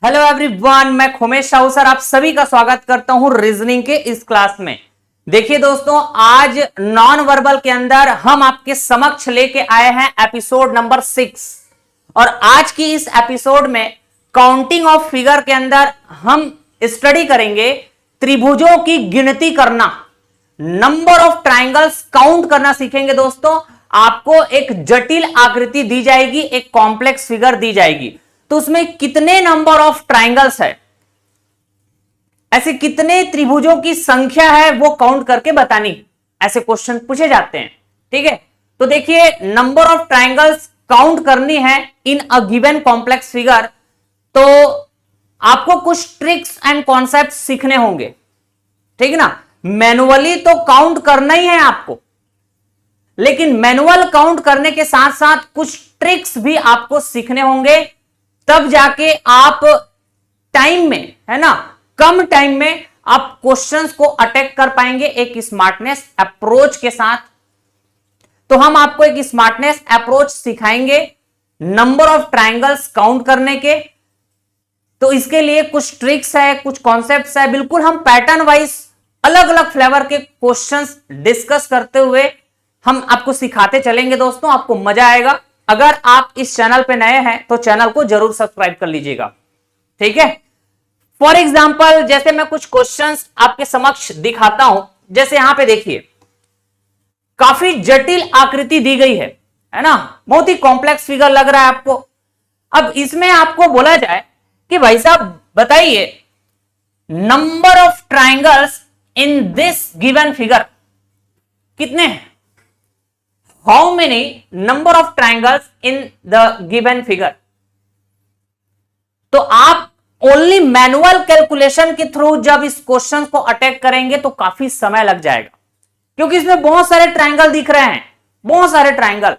Hello everyone, मैं Khomesh Sahu sir आप सभी का स्वागत करता हूं रीजनिंग के इस क्लास में। देखिए दोस्तों, आज नॉन वर्बल के अंदर हम आपके समक्ष लेके आए हैं एपिसोड नंबर 6 और आज की इस एपिसोड में काउंटिंग ऑफ फिगर के अंदर हम स्टडी करेंगे त्रिभुजों की गिनती करना, नंबर ऑफ ट्राइंगल्स काउंट करना सीखेंगे। दोस्तों, आपको एक जटिल आकृति दी जाएगी, एक कॉम्प्लेक्स फिगर दी जाएगी, तो उसमें कितने नंबर ऑफ ट्राइंगल्स है, ऐसे कितने त्रिभुजों की संख्या है वो काउंट करके बतानी, ऐसे क्वेश्चन पूछे जाते हैं। ठीक है, तो देखिए नंबर ऑफ ट्राइंगल्स काउंट करनी है इन अ गिवन कॉम्प्लेक्स फिगर, तो आपको कुछ ट्रिक्स एंड कॉन्सेप्ट सीखने होंगे। ठीक ना, मैनुअली तो काउंट करना ही है आपको, लेकिन मैनुअल काउंट करने के साथ साथ कुछ ट्रिक्स भी आपको सीखने होंगे, तब जाके आप टाइम में, है ना, कम टाइम में आप क्वेश्चंस को अटैक कर पाएंगे एक स्मार्टनेस अप्रोच के साथ। तो हम आपको एक स्मार्टनेस अप्रोच सिखाएंगे नंबर ऑफ ट्राइंगल्स काउंट करने के। तो इसके लिए कुछ ट्रिक्स है, कुछ कॉन्सेप्ट्स है, बिल्कुल हम पैटर्न वाइज अलग अलग फ्लेवर के क्वेश्चंस डिस्कस करते हुए हम आपको सिखाते चलेंगे। दोस्तों, आपको मजा आएगा। अगर आप इस चैनल पे नए हैं तो चैनल को जरूर सब्सक्राइब कर लीजिएगा। ठीक है, फॉर एग्जाम्पल जैसे मैं कुछ क्वेश्चंस आपके समक्ष दिखाता हूं, जैसे यहां पे देखिए काफी जटिल आकृति दी गई है ना, बहुत ही कॉम्प्लेक्स फिगर लग रहा है आपको। अब इसमें आपको बोला जाए कि भाई साहब बताइए number of triangles in this given figure कितने हैं, how many number of triangles in the given figure. तो आप ओनली मैनुअल कैलकुलेशन के थ्रू जब इस क्वेश्चन को अटैक करेंगे तो काफी समय लग जाएगा, क्योंकि इसमें बहुत सारे ट्राइंगल दिख रहे हैं, बहुत सारे ट्राइंगल,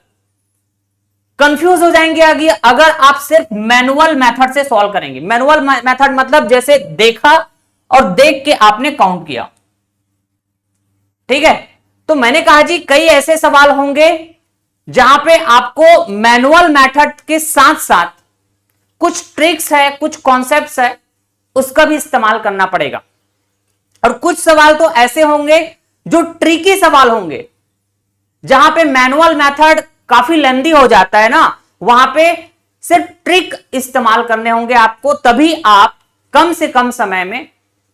कंफ्यूज हो जाएंगे आगे अगर आप सिर्फ मैनुअल मेथड से सॉल्व करेंगे। मैनुअल मेथड मतलब जैसे देखा और देख के आपने काउंट किया। ठीक है, तो मैंने कहा जी कई ऐसे सवाल होंगे जहां पे आपको मैनुअल मेथड के साथ साथ कुछ ट्रिक्स है, कुछ कॉन्सेप्ट्स है, उसका भी इस्तेमाल करना पड़ेगा। और कुछ सवाल तो ऐसे होंगे जो ट्रिकी सवाल होंगे, जहां पे मैनुअल मेथड काफी लेंदी हो जाता है ना, वहां पे सिर्फ ट्रिक इस्तेमाल करने होंगे आपको, तभी आप कम से कम समय में,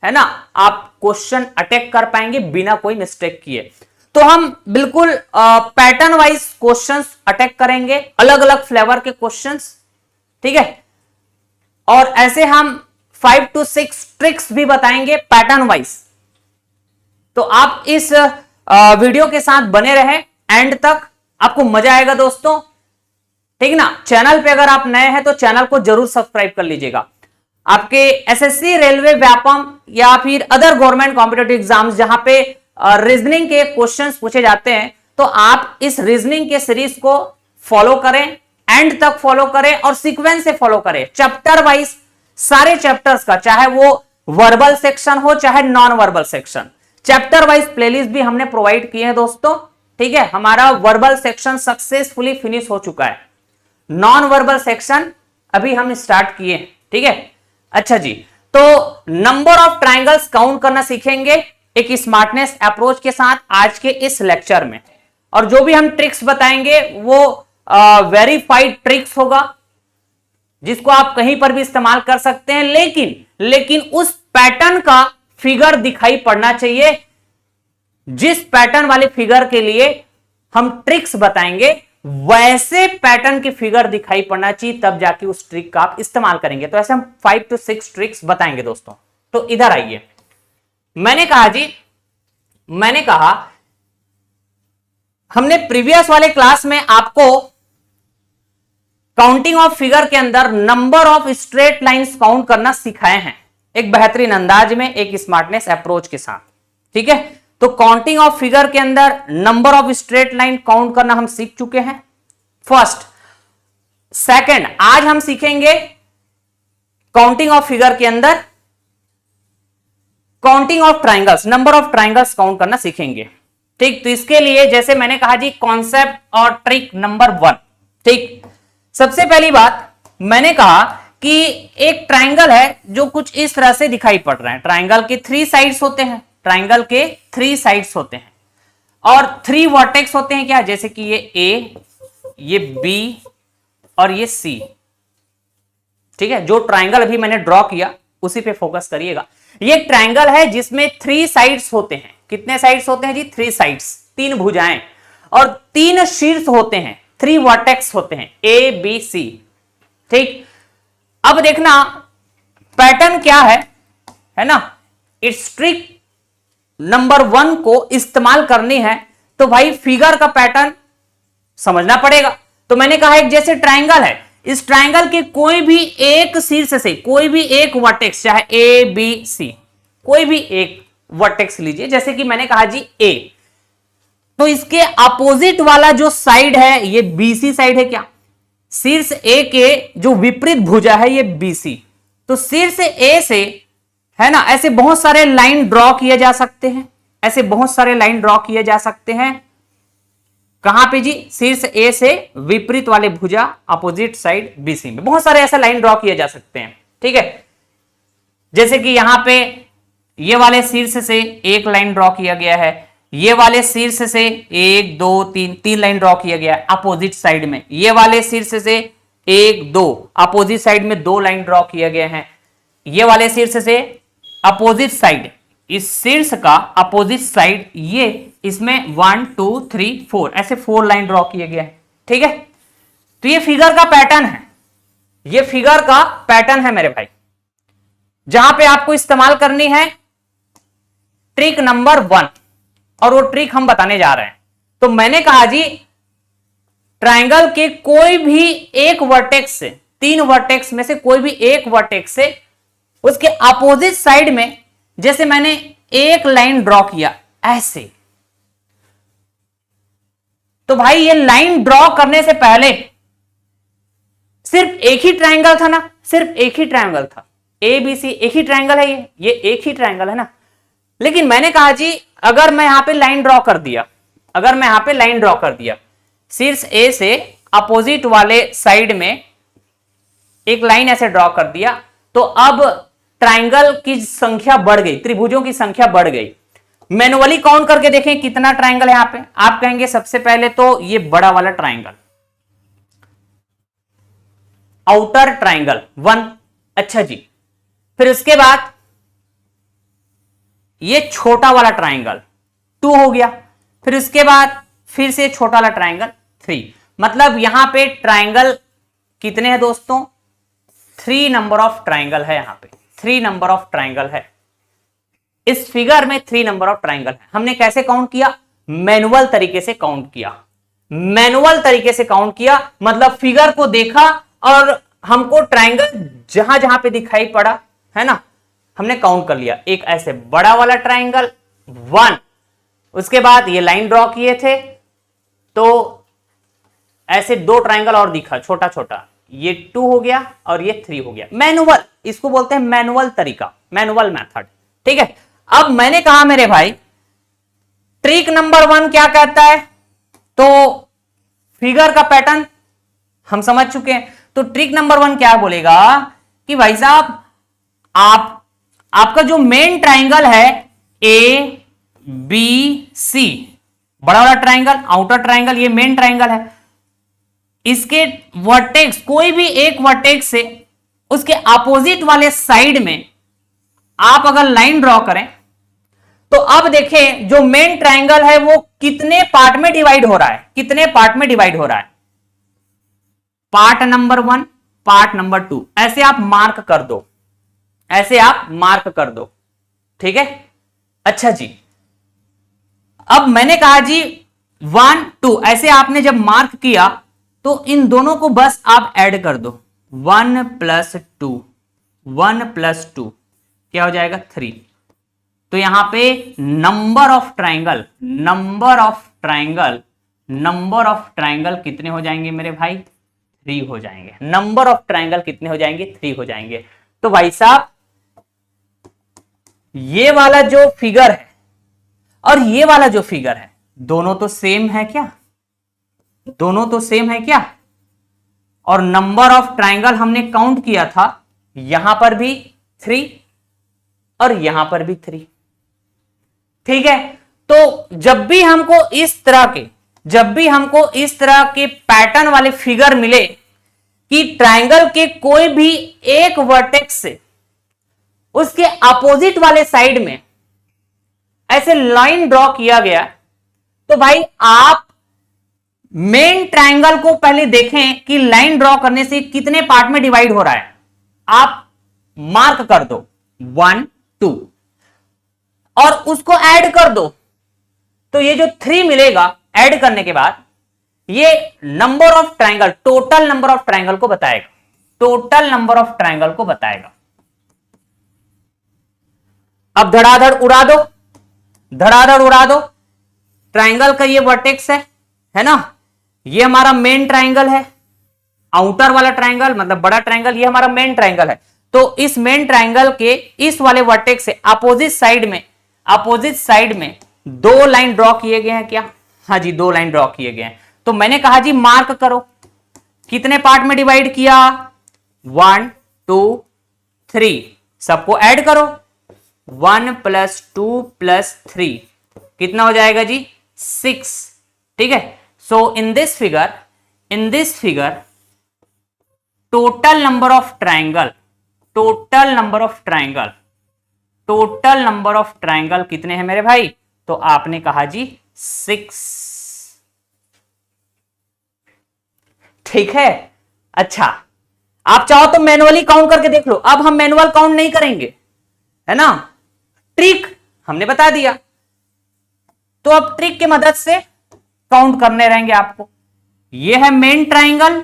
है ना, आप क्वेश्चन अटैक कर पाएंगे बिना कोई मिस्टेक किए। तो हम बिल्कुल पैटर्न वाइज क्वेश्चंस अटैक करेंगे, अलग अलग फ्लेवर के क्वेश्चंस। ठीक है, और ऐसे हम 5 to 6 ट्रिक्स भी बताएंगे पैटर्न वाइज। तो आप इस वीडियो के साथ बने रहे एंड तक, आपको मजा आएगा दोस्तों। ठीक ना, चैनल पे अगर आप नए हैं तो चैनल को जरूर सब्सक्राइब कर लीजिएगा। आपके एसएससी, रेलवे, व्यापम या फिर अदर गवर्नमेंट कॉम्पिटिटिव एग्जाम्स जहां पे रीजनिंग के क्वेश्चंस पूछे जाते हैं, तो आप इस रीजनिंग के सीरीज को फॉलो करें, एंड तक फॉलो करें और सीक्वेंस से फॉलो करें, चैप्टर वाइज सारे चैप्टर्स का, चाहे वो वर्बल सेक्शन हो चाहे non verbal section, chapter wise playlist भी हमने प्रोवाइड किए हैं दोस्तों। ठीक है, हमारा वर्बल सेक्शन सक्सेसफुली फिनिश हो चुका है, नॉन वर्बल सेक्शन अभी हम स्टार्ट किए। ठीक है, अच्छा जी, तो नंबर ऑफ ट्राइंगल्स काउंट करना सीखेंगे एक स्मार्टनेस अप्रोच के साथ आज के इस लेक्चर में। और जो भी हम ट्रिक्स बताएंगे वो वेरीफाइड ट्रिक्स होगा, जिसको आप कहीं पर भी इस्तेमाल कर सकते हैं, लेकिन उस पैटर्न का फिगर दिखाई पड़ना चाहिए, जिस पैटर्न वाले फिगर के लिए हम ट्रिक्स बताएंगे वैसे पैटर्न की फिगर दिखाई पड़ना चाहिए, तब जाके उस ट्रिक का आप इस्तेमाल करेंगे। तो ऐसे हम 5 to 6 ट्रिक्स बताएंगे दोस्तों। तो इधर आइए, मैंने कहा हमने प्रीवियस वाले क्लास में आपको काउंटिंग ऑफ फिगर के अंदर number of straight lines count करना सिखाए हैं, एक बेहतरीन अंदाज में, एक स्मार्टनेस अप्रोच के साथ। ठीक है, तो काउंटिंग ऑफ फिगर के अंदर number of straight line count करना हम सीख चुके हैं, फर्स्ट। सेकंड, आज हम सीखेंगे काउंटिंग ऑफ फिगर के अंदर counting of triangles, number of triangles count करना सीखेंगे। ठीक, तो इसके लिए जैसे मैंने कहा जी कॉन्सेप्ट और ट्रिक नंबर 1। ठीक, सबसे पहली बात मैंने कहा कि एक ट्राइंगल है जो कुछ इस तरह से दिखाई पड़ रहा है। ट्राइंगल के 3 साइड्स होते हैं, ट्राइंगल के 3 साइड्स होते हैं और 3 वर्टेक्स होते हैं क्या, जैसे कि ये ए, ये बी और ये सी। ठीक है, जो ट्राइंगल अभी मैंने ड्रॉ किया उसी पे फोकस करिएगा। ये ट्राइंगल है जिसमें 3 साइड्स होते हैं। कितने साइड्स होते हैं जी? 3 साइड्स, 3 भुजाएं और 3 शीर्ष होते हैं, 3 वर्टेक्स होते हैं, ए बी सी। ठीक, अब देखना पैटर्न क्या है ना। इट्स ट्रिक नंबर 1 को इस्तेमाल करनी है तो भाई फिगर का पैटर्न समझना पड़ेगा। तो मैंने कहा एक जैसे ट्राइंगल है, इस ट्राइंगल के कोई भी एक शीर्ष से कोई भी एक वर्टेक्स, चाहे ए बी सी, कोई भी एक वर्टेक्स लीजिए, जैसे कि मैंने कहा जी ए, तो इसके अपोजिट वाला जो साइड है ये बीसी साइड है क्या? शीर्ष ए के जो विपरीत भुजा है ये बीसी। तो शीर्ष ए से, है ना, ऐसे बहुत सारे लाइन ड्रॉ किए जा सकते हैं, ऐसे बहुत सारे लाइन ड्रॉ किए जा सकते हैं। कहां पे जी? शीर्ष ए से विपरीत वाले भुजा अपोजिट साइड बीसी में बहुत सारे ऐसे लाइन ड्रॉ किए जा सकते हैं। ठीक है, जैसे कि यहां पे ये वाले शीर्ष से एक लाइन ड्रॉ किया गया है, ये वाले शीर्ष से 1 2 3 लाइन ड्रॉ किया गया है अपोजिट साइड में, ये वाले शीर्ष से 1 2 अपोजिट साइड में 2 लाइन ड्रॉ किया गया है, ये वाले शीर्ष से अपोजिट साइड, इस शीर्ष का अपोजिट साइड, ये इसमें 1 2 3 4 ऐसे 4 लाइन ड्रॉ किए गए हैं। ठीक है, तो ये फिगर का पैटर्न है, ये फिगर का पैटर्न है मेरे भाई, जहां पे आपको इस्तेमाल करनी है ट्रिक नंबर 1 और वो ट्रिक हम बताने जा रहे हैं। तो मैंने कहा जी ट्राइंगल के कोई भी एक वर्टेक्स से, 3 वर्टेक्स में से कोई भी एक वर्टेक्स से उसके अपोजिट साइड में जैसे मैंने एक लाइन ड्रॉ किया ऐसे, तो भाई ये लाइन ड्रॉ करने से पहले सिर्फ एक ही ट्राइंगल था ना, सिर्फ एक ही ट्राइंगल था, ए बी सी एक ही ट्राइंगल है, ये एक ही ट्राइंगल है ना। लेकिन मैंने कहा जी अगर मैं यहां पे लाइन ड्रॉ कर दिया, अगर मैं यहां पे लाइन ड्रॉ कर दिया, शीर्ष ए से अपोजिट वाले साइड में एक लाइन ऐसे ड्रॉ कर दिया, तो अब ट्राइंगल की संख्या बढ़ गई, त्रिभुजों की संख्या बढ़ गई। मैनुअली काउंट करके देखें कितना ट्राइंगल है यहां पे। आप कहेंगे सबसे पहले तो ये बड़ा वाला ट्राइंगल, आउटर ट्राइंगल 1, अच्छा जी, फिर उसके बाद ये छोटा वाला ट्राइंगल 2 हो गया, फिर उसके बाद फिर से छोटा वाला ट्राइंगल 3। मतलब यहां पे ट्राइंगल कितने हैं दोस्तों? 3 नंबर ऑफ ट्राइंगल है, यहां पे 3 नंबर ऑफ ट्राइंगल है, इस फिगर में 3 नंबर ऑफ ट्राइंगल है। हमने कैसे काउंट किया? मैनुअल तरीके से काउंट किया, मैनुअल तरीके से काउंट किया, मतलब फिगर को देखा और हमको ट्राइंगल जहां जहां पे दिखाई पड़ा, है ना, हमने काउंट कर लिया। एक ऐसे बड़ा वाला ट्राइंगल 1, उसके बाद ये लाइन ड्रॉ किए थे तो ऐसे 2 ट्राइंगल और दिखा छोटा छोटा, ये 2 हो गया और ये 3 हो गया। मैनुअल, इसको बोलते हैं मैनुअल तरीका, मैनुअल मेथड। ठीक है, अब मैंने कहा मेरे भाई ट्रिक नंबर 1 क्या कहता है, तो फिगर का पैटर्न हम समझ चुके हैं। तो ट्रिक नंबर 1 क्या बोलेगा कि भाई साहब आपका जो मेन ट्राइंगल है ए बी सी, बड़ा वाला ट्राइंगल, आउटर ट्राइंगल, ये मेन ट्राइंगल है, इसके वर्टेक्स, कोई भी एक वर्टेक्स से उसके अपोजिट वाले साइड में आप अगर लाइन ड्रॉ करें तो अब देखें जो मेन ट्राइंगल है वो कितने पार्ट में डिवाइड हो रहा है, कितने पार्ट में डिवाइड हो रहा है? पार्ट नंबर 1, पार्ट नंबर 2, ऐसे आप मार्क कर दो, ऐसे आप मार्क कर दो। ठीक है, अच्छा जी, अब मैंने कहा जी 1 2 ऐसे आपने जब मार्क किया तो इन दोनों को बस आप ऐड कर दो, 1 + 2, 1 + 2 क्या हो जाएगा? 3। तो यहां पे number of triangle, number of triangle, number of triangle कितने हो जाएंगे मेरे भाई? 3 हो जाएंगे। नंबर ऑफ ट्राइंगल कितने हो जाएंगे? 3 हो जाएंगे। तो भाई साहब ये वाला जो फिगर है और ये वाला जो फिगर है दोनों तो सेम है क्या? दोनों तो सेम है क्या? और नंबर ऑफ ट्राइंगल हमने काउंट किया था, यहां पर भी 3 और यहां पर भी 3। ठीक है, तो जब भी हमको इस तरह के पैटर्न वाले फिगर मिले कि ट्राइंगल के कोई भी एक वर्टेक्स से उसके अपोजिट वाले साइड में ऐसे लाइन ड्रॉ किया गया, तो भाई आप मेन ट्राइंगल को पहले देखें कि लाइन ड्रॉ करने से कितने पार्ट में डिवाइड हो रहा है। आप मार्क कर दो 1 2 और उसको ऐड कर दो, तो ये जो 3 मिलेगा ऐड करने के बाद ये number of triangle, total number of triangle को बताएगा, टोटल नंबर ऑफ ट्राइंगल को बताएगा। अब धड़ाधड़ उड़ा दो, धड़ाधड़ उड़ा दो। ट्राइंगल का ये वर्टेक्स है ना, ये हमारा मेन ट्राइंगल है, आउटर वाला ट्राइंगल मतलब बड़ा ट्राइंगल, ये हमारा मेन ट्राइंगल है। तो इस मेन ट्राइंगल के इस वाले वर्टेक्स से अपोजिट साइड में 2 लाइन ड्रॉ किए गए हैं क्या? हाँ जी, 2 लाइन ड्रॉ किए गए हैं। तो मैंने कहा जी मार्क करो, कितने पार्ट में डिवाइड किया? 1 2 3, सबको ऐड करो। 1 + 2 + 3 कितना हो जाएगा जी? 6। ठीक है, so in this figure total number of triangle कितने हैं मेरे भाई? तो आपने कहा जी 6। ठीक है, अच्छा आप चाहो तो मैनुअली काउंट करके देख लो। अब हम मैनुअल काउंट नहीं करेंगे, है ना, ट्रिक हमने बता दिया, तो अब ट्रिक की मदद से काउंट करने रहेंगे आपको। यह है मेन ट्राइंगल,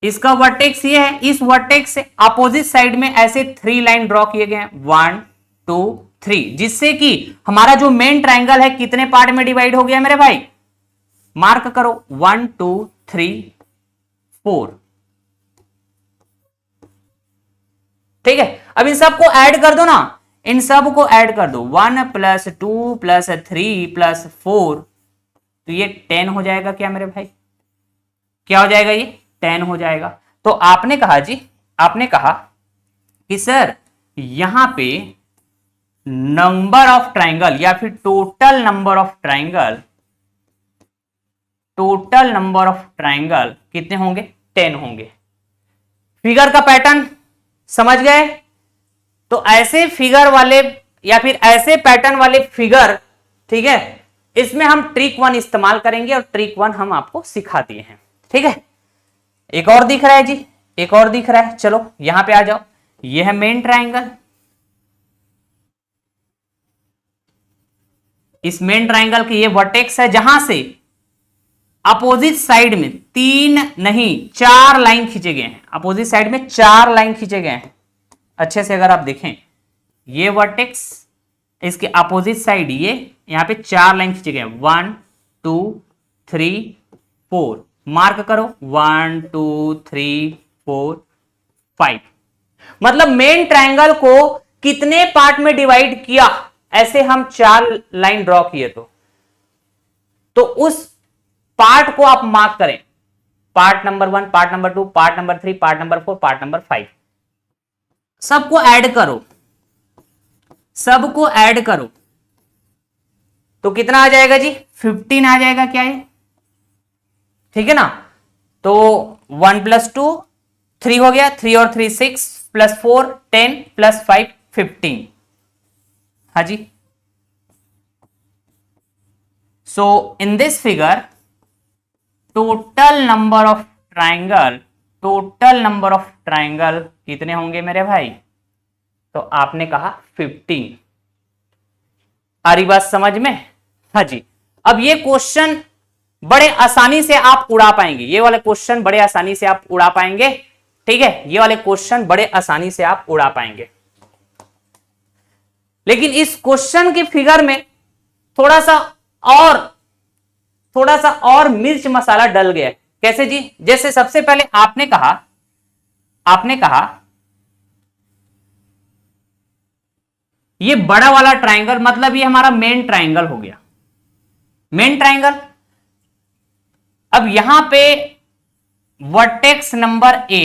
इसका वर्टेक्स ये है, इस वर्टेक्स से अपोजिट साइड में ऐसे 3 लाइन ड्रॉ किए गए हैं 1 2 3, जिससे कि हमारा जो मेन ट्राइंगल है कितने पार्ट में डिवाइड हो गया मेरे भाई? मार्क करो 1 2 3 4। ठीक है, अब इन सबको ऐड कर दो ना, इन सब को ऐड कर दो 1 + 2 + 3 + 4, तो ये 10 हो जाएगा क्या मेरे भाई? क्या हो जाएगा? ये 10 हो जाएगा। तो आपने कहा कि सर यहां पे नंबर ऑफ ट्राइंगल या फिर टोटल नंबर ऑफ ट्राइंगल कितने होंगे? 10 होंगे। फिगर का पैटर्न समझ गए? तो ऐसे फिगर वाले या फिर ऐसे पैटर्न वाले फिगर, ठीक है, इसमें हम ट्रिक 1 इस्तेमाल करेंगे और ट्रिक 1 हम आपको सिखा दिए हैं। ठीक है, एक और दिख रहा है जी, एक और दिख रहा है, चलो यहां पे आ जाओ। ये है मेन ट्राइंगल, इस मेन ट्राइंगल के ये वर्टेक्स है जहां से अपोजिट साइड में 3 नहीं 4 लाइन खींचे गए हैं, अपोजिट साइड में 4 लाइन खींचे गए हैं। अच्छे से अगर आप देखें, ये वर्टेक्स, इसके अपोजिट साइड ये यहां पे 4 लाइन खींचे गए हैं 1 2 3 4, मार्क करो 1 2 3 4 5। मतलब मेन ट्राइंगल को कितने पार्ट में डिवाइड किया? ऐसे हम 4 लाइन ड्रॉ किए तो उस पार्ट को आप मार्क करें, part number 1, part number 2, part number 3, part number 4, part number 5, सबको ऐड करो, सबको ऐड करो, तो कितना आ जाएगा जी? 15 आ जाएगा क्या ये? ठीक है ना, तो 1 + 2 3 हो गया, 3 और 3 6 + 4 10 + 5 15। हाँ जी, so in this figure total number of triangle कितने होंगे मेरे भाई? तो आपने कहा 15। आ रही बात समझ में? हाँ जी, अब ये क्वेश्चन बड़े आसानी से आप उड़ा पाएंगे, ये वाले क्वेश्चन बड़े आसानी से आप उड़ा पाएंगे। ठीक है, ये वाले क्वेश्चन बड़े आसानी से आप उड़ा पाएंगे, लेकिन इस क्वेश्चन की फिगर में थोड़ा सा और मिर्च मसाला डल गया। कैसे जी? जैसे सबसे पहले आपने कहा ये बड़ा वाला ट्राइंगल, मतलब ये हमारा मेन ट्राइंगल हो गया, मेन ट्राइंगल। अब यहां पे वर्टेक्स नंबर ए,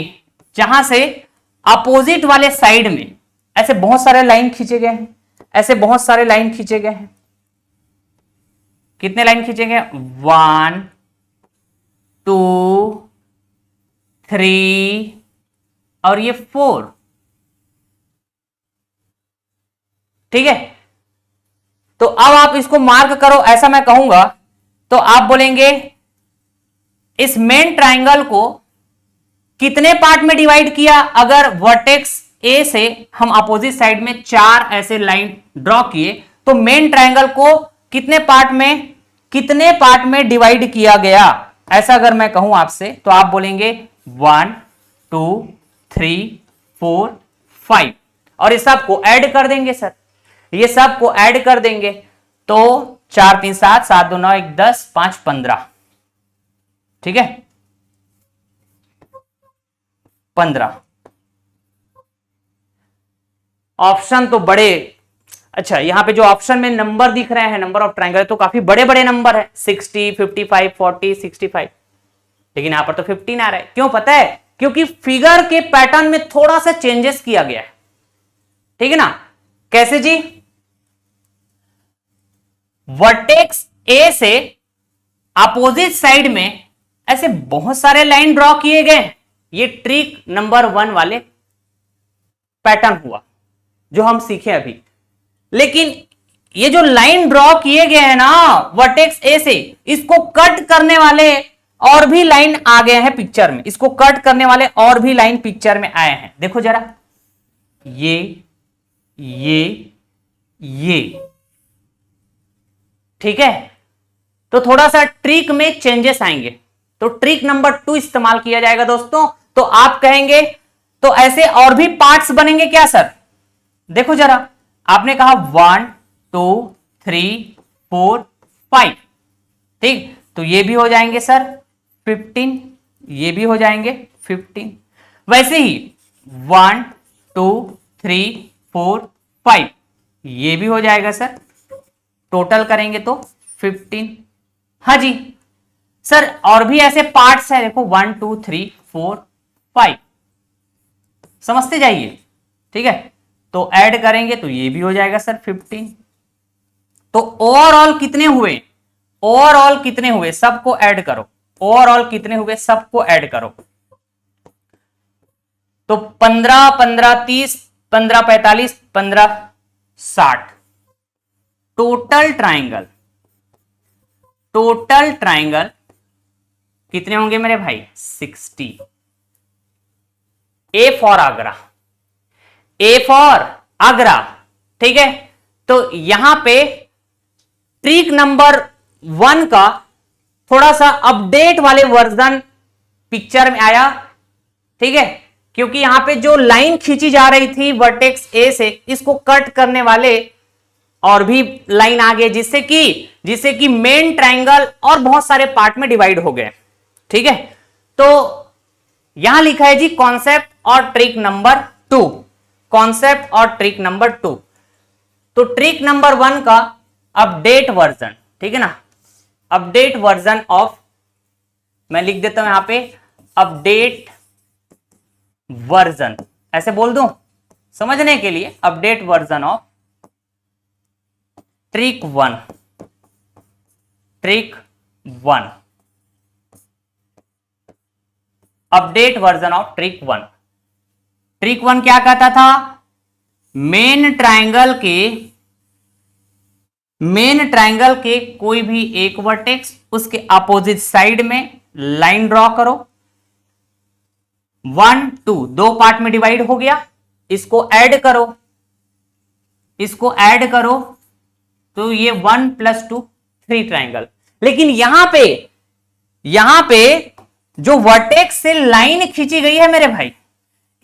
जहां से अपोजिट वाले साइड में ऐसे बहुत सारे लाइन खींचे गए हैं, ऐसे बहुत सारे लाइन खींचे गए हैं। कितने लाइन खींचे गए? 1 2 3 और ये 4। ठीक है, तो अब आप इसको मार्क करो, ऐसा मैं कहूंगा तो आप बोलेंगे इस मेन ट्राइंगल को कितने पार्ट में डिवाइड किया? अगर वर्टेक्स ए से हम अपोजिट साइड में 4 ऐसे लाइन ड्रॉ किए तो मेन ट्राइंगल को कितने पार्ट में डिवाइड किया गया? ऐसा अगर मैं कहूं आपसे तो आप बोलेंगे 1 2 3 4 5 और इस सब को ऐड कर देंगे सर, ये सब को ऐड कर देंगे तो 4 3 7 7 2 9 1 10 5 15। ठीक है, 15। ऑप्शन तो बड़े, अच्छा यहां पे जो ऑप्शन में नंबर दिख रहे हैं, नंबर ऑफ ट्रायंगल, तो काफी बड़े बड़े नंबर है, 60 55 40 65, लेकिन यहां पर तो 15 आ रहा है। क्यों पता है? क्योंकि फिगर के पैटर्न में थोड़ा सा चेंजेस किया गया है। ठीक है ना? कैसे जी? वर्टेक्स ए से अपोजिट साइड में ऐसे बहुत सारे लाइन ड्रॉ किए गए, ये ट्रिक नंबर 1 वाले पैटर्न हुआ जो हम सीखे अभी। लेकिन ये जो लाइन ड्रॉ किए गए हैं ना वर्टेक्स ए से, इसको कट करने वाले और भी लाइन आ गए हैं पिक्चर में, इसको कट करने वाले और भी लाइन पिक्चर में आए हैं। देखो जरा, ये ठीक है, तो थोड़ा सा ट्रिक में चेंजेस आएंगे, तो ट्रिक नंबर 2 इस्तेमाल किया जाएगा दोस्तों। तो आप कहेंगे तो ऐसे और भी पार्ट्स बनेंगे क्या सर? देखो जरा, आपने कहा 1 2 3 4 5, ठीक, तो ये भी हो जाएंगे सर 15, ये भी हो जाएंगे 15। वैसे ही 1 2 3 4 5 ये भी हो जाएगा सर, टोटल करेंगे तो 15। हाँ जी सर, और भी ऐसे पार्ट्स है, देखो 1 2 3 4 5, समझते जाइए। ठीक है, तो ऐड करेंगे तो ये भी हो जाएगा सर 15। तो ओवरऑल कितने हुए? ओवरऑल कितने हुए सबको ऐड करो, ओवरऑल कितने हुए सबको ऐड करो। तो 15 15 30 15 45 15 60 टोटल ट्राइंगल कितने होंगे मेरे भाई? 60। A for Agra, A for Agra. ठीक है, तो यहां पे ट्रिक नंबर 1 का थोड़ा सा अपडेट वाले वर्जन पिक्चर में आया। ठीक है, क्योंकि यहां पे जो लाइन खींची जा रही थी वर्टेक्स ए से, इसको कट करने वाले और भी लाइन आ गए, जिससे कि मेन ट्राइंगल और बहुत सारे पार्ट में डिवाइड हो गए। ठीक है, तो यहां लिखा है जी कॉन्सेप्ट और ट्रिक नंबर 2, कॉन्सेप्ट और ट्रिक नंबर 2। तो ट्रिक नंबर 1 का अपडेट वर्जन, ठीक है ना, अपडेट वर्जन ऑफ, मैं लिख देता हूं यहां पे अपडेट वर्जन, ऐसे बोल दूं समझने के लिए, update version of trick 1, trick 1, update version of trick 1। Trick 1 क्या कहता था? मेन ट्राइंगल के कोई भी एक वर्टेक्स, उसके अपोजिट साइड में लाइन ड्रॉ करो, 1 2 दो पार्ट में डिवाइड हो गया, इसको ऐड करो तो ये 1 + 2 3 ट्राइंगल। लेकिन यहां पे जो वर्टेक्स से लाइन खींची गई है मेरे भाई,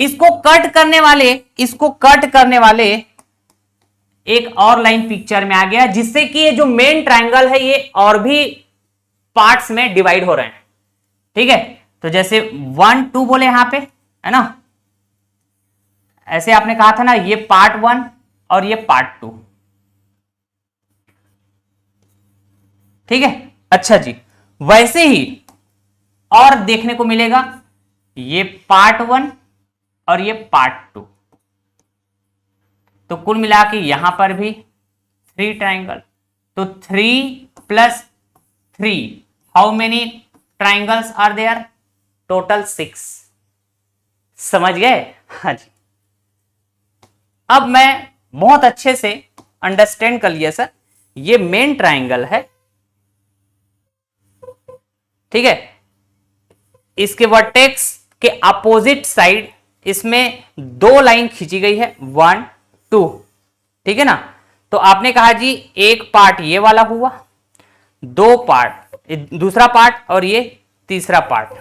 इसको कट करने वाले एक और लाइन पिक्चर में आ गया, जिससे कि ये जो मेन ट्राइंगल है ये और भी पार्ट्स में डिवाइड हो रहे हैं। ठीक है, तो जैसे 1 2 बोले यहां पे, है ना, ऐसे आपने कहा था ना, ये पार्ट 1 और ये पार्ट 2। ठीक है, अच्छा जी, वैसे ही और देखने को मिलेगा, ये पार्ट 1 और ये पार्ट 2। तो कुल मिला के यहां पर भी 3 ट्राइंगल। तो 3 + 3, how many triangles are there? Total 6। समझ गए? हाँ जी। अब मैं बहुत अच्छे से अंडरस्टैंड कर लिया सर, ये मेन ट्राइंगल है, ठीक है। इसके वर्टेक्स के अपोजिट साइड इसमें 2 लाइन खींची गई है, 1 2, ठीक है ना। तो आपने कहा जी एक पार्ट ये वाला हुआ, 2 पार्ट दूसरा पार्ट और ये तीसरा पार्ट।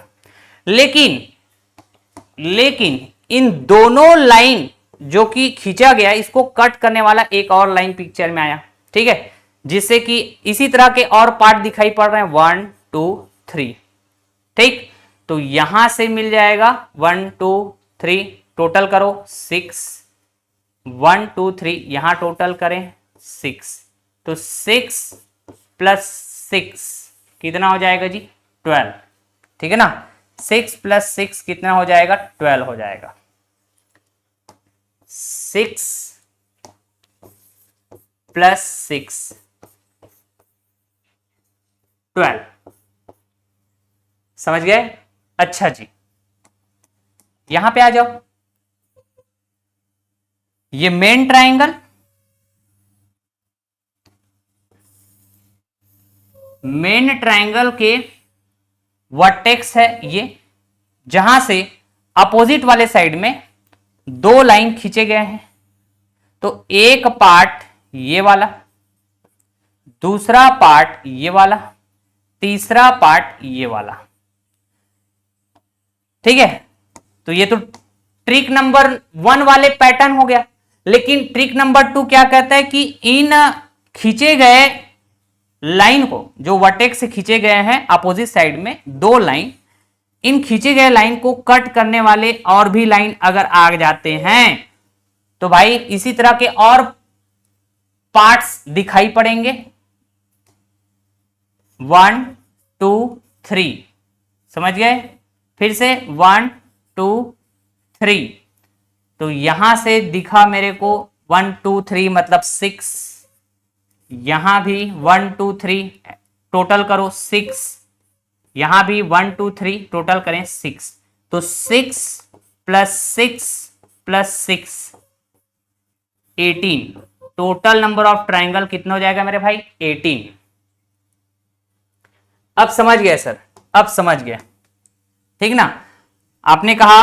लेकिन इन दोनों लाइन जो कि खींचा गया, इसको कट करने वाला एक और लाइन पिक्चर में आया, ठीक है, जिससे कि इसी तरह के और पार्ट दिखाई पड़ रहे हैं, 1 2 3, ठीक। तो यहां से मिल जाएगा 1 2 3, टोटल करो 6, 1 2 3, यहां टोटल करें 6। तो 6 + 6 कितना हो जाएगा जी? 12, ठीक है ना। 6 + 6 कितना हो जाएगा? 12 हो जाएगा। 6 + 6 12। समझ गए? अच्छा जी, यहां पे आ जाओ। ये मेन ट्राइंगल, मेन ट्राइंगल के वर्टेक्स है ये, जहां से अपोजिट वाले साइड में 2 लाइन खींचे गए हैं। तो एक पार्ट ये वाला, दूसरा पार्ट ये वाला, तीसरा पार्ट ये वाला, ठीक है। तो ये तो ट्रिक नंबर 1 वाले पैटर्न हो गया। लेकिन ट्रिक नंबर 2 क्या कहता है कि इन खींचे गए लाइन को, जो वर्टेक्स से खींचे गए हैं अपोजिट साइड में 2 लाइन, इन खींचे गए लाइन को कट करने वाले और भी लाइन अगर आ जाते हैं तो भाई इसी तरह के और पार्ट्स दिखाई पड़ेंगे। 1 2 3, समझ गए? फिर से 1 2 3, तो यहां से दिखा मेरे को 1 2 3 मतलब 6, यहां भी 1 2 3, टोटल करो 6, यहां भी 1 2 3, टोटल करें 6। तो 6 + 6 + 6 18, टोटल नंबर ऑफ ट्राइंगल कितना हो जाएगा मेरे भाई? 18। अब समझ गए सर? अब समझ गए, ठीक ना। आपने कहा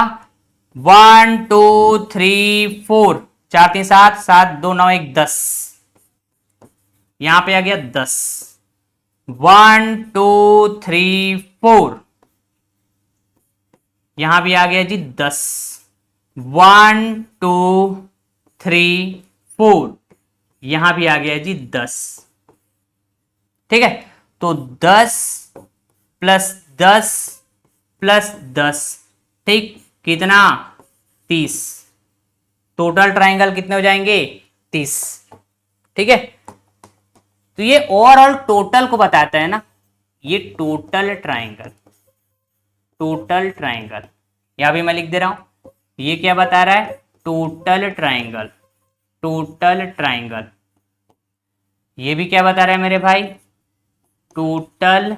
1 2 3 4, 4 3 7, 7 2 9 1 10, यहां पे आ गया 10। 1 2 3 4, यहां भी आ गया जी 10। 1 2 3 4, यहां भी आ गया जी 10, ठीक है। तो 10 + 10 + 10, ठीक, कितना? 30। टोटल ट्राइंगल कितने हो जाएंगे? 30, ठीक है। तो ये ओवरऑल टोटल को बताता है ना, ये टोटल ट्राइंगल, टोटल ट्राइंगल यहां भी मैं लिख दे रहा हूं। ये क्या बता रहा है? Total triangle, total triangle. ये भी क्या बता रहा है मेरे भाई? Total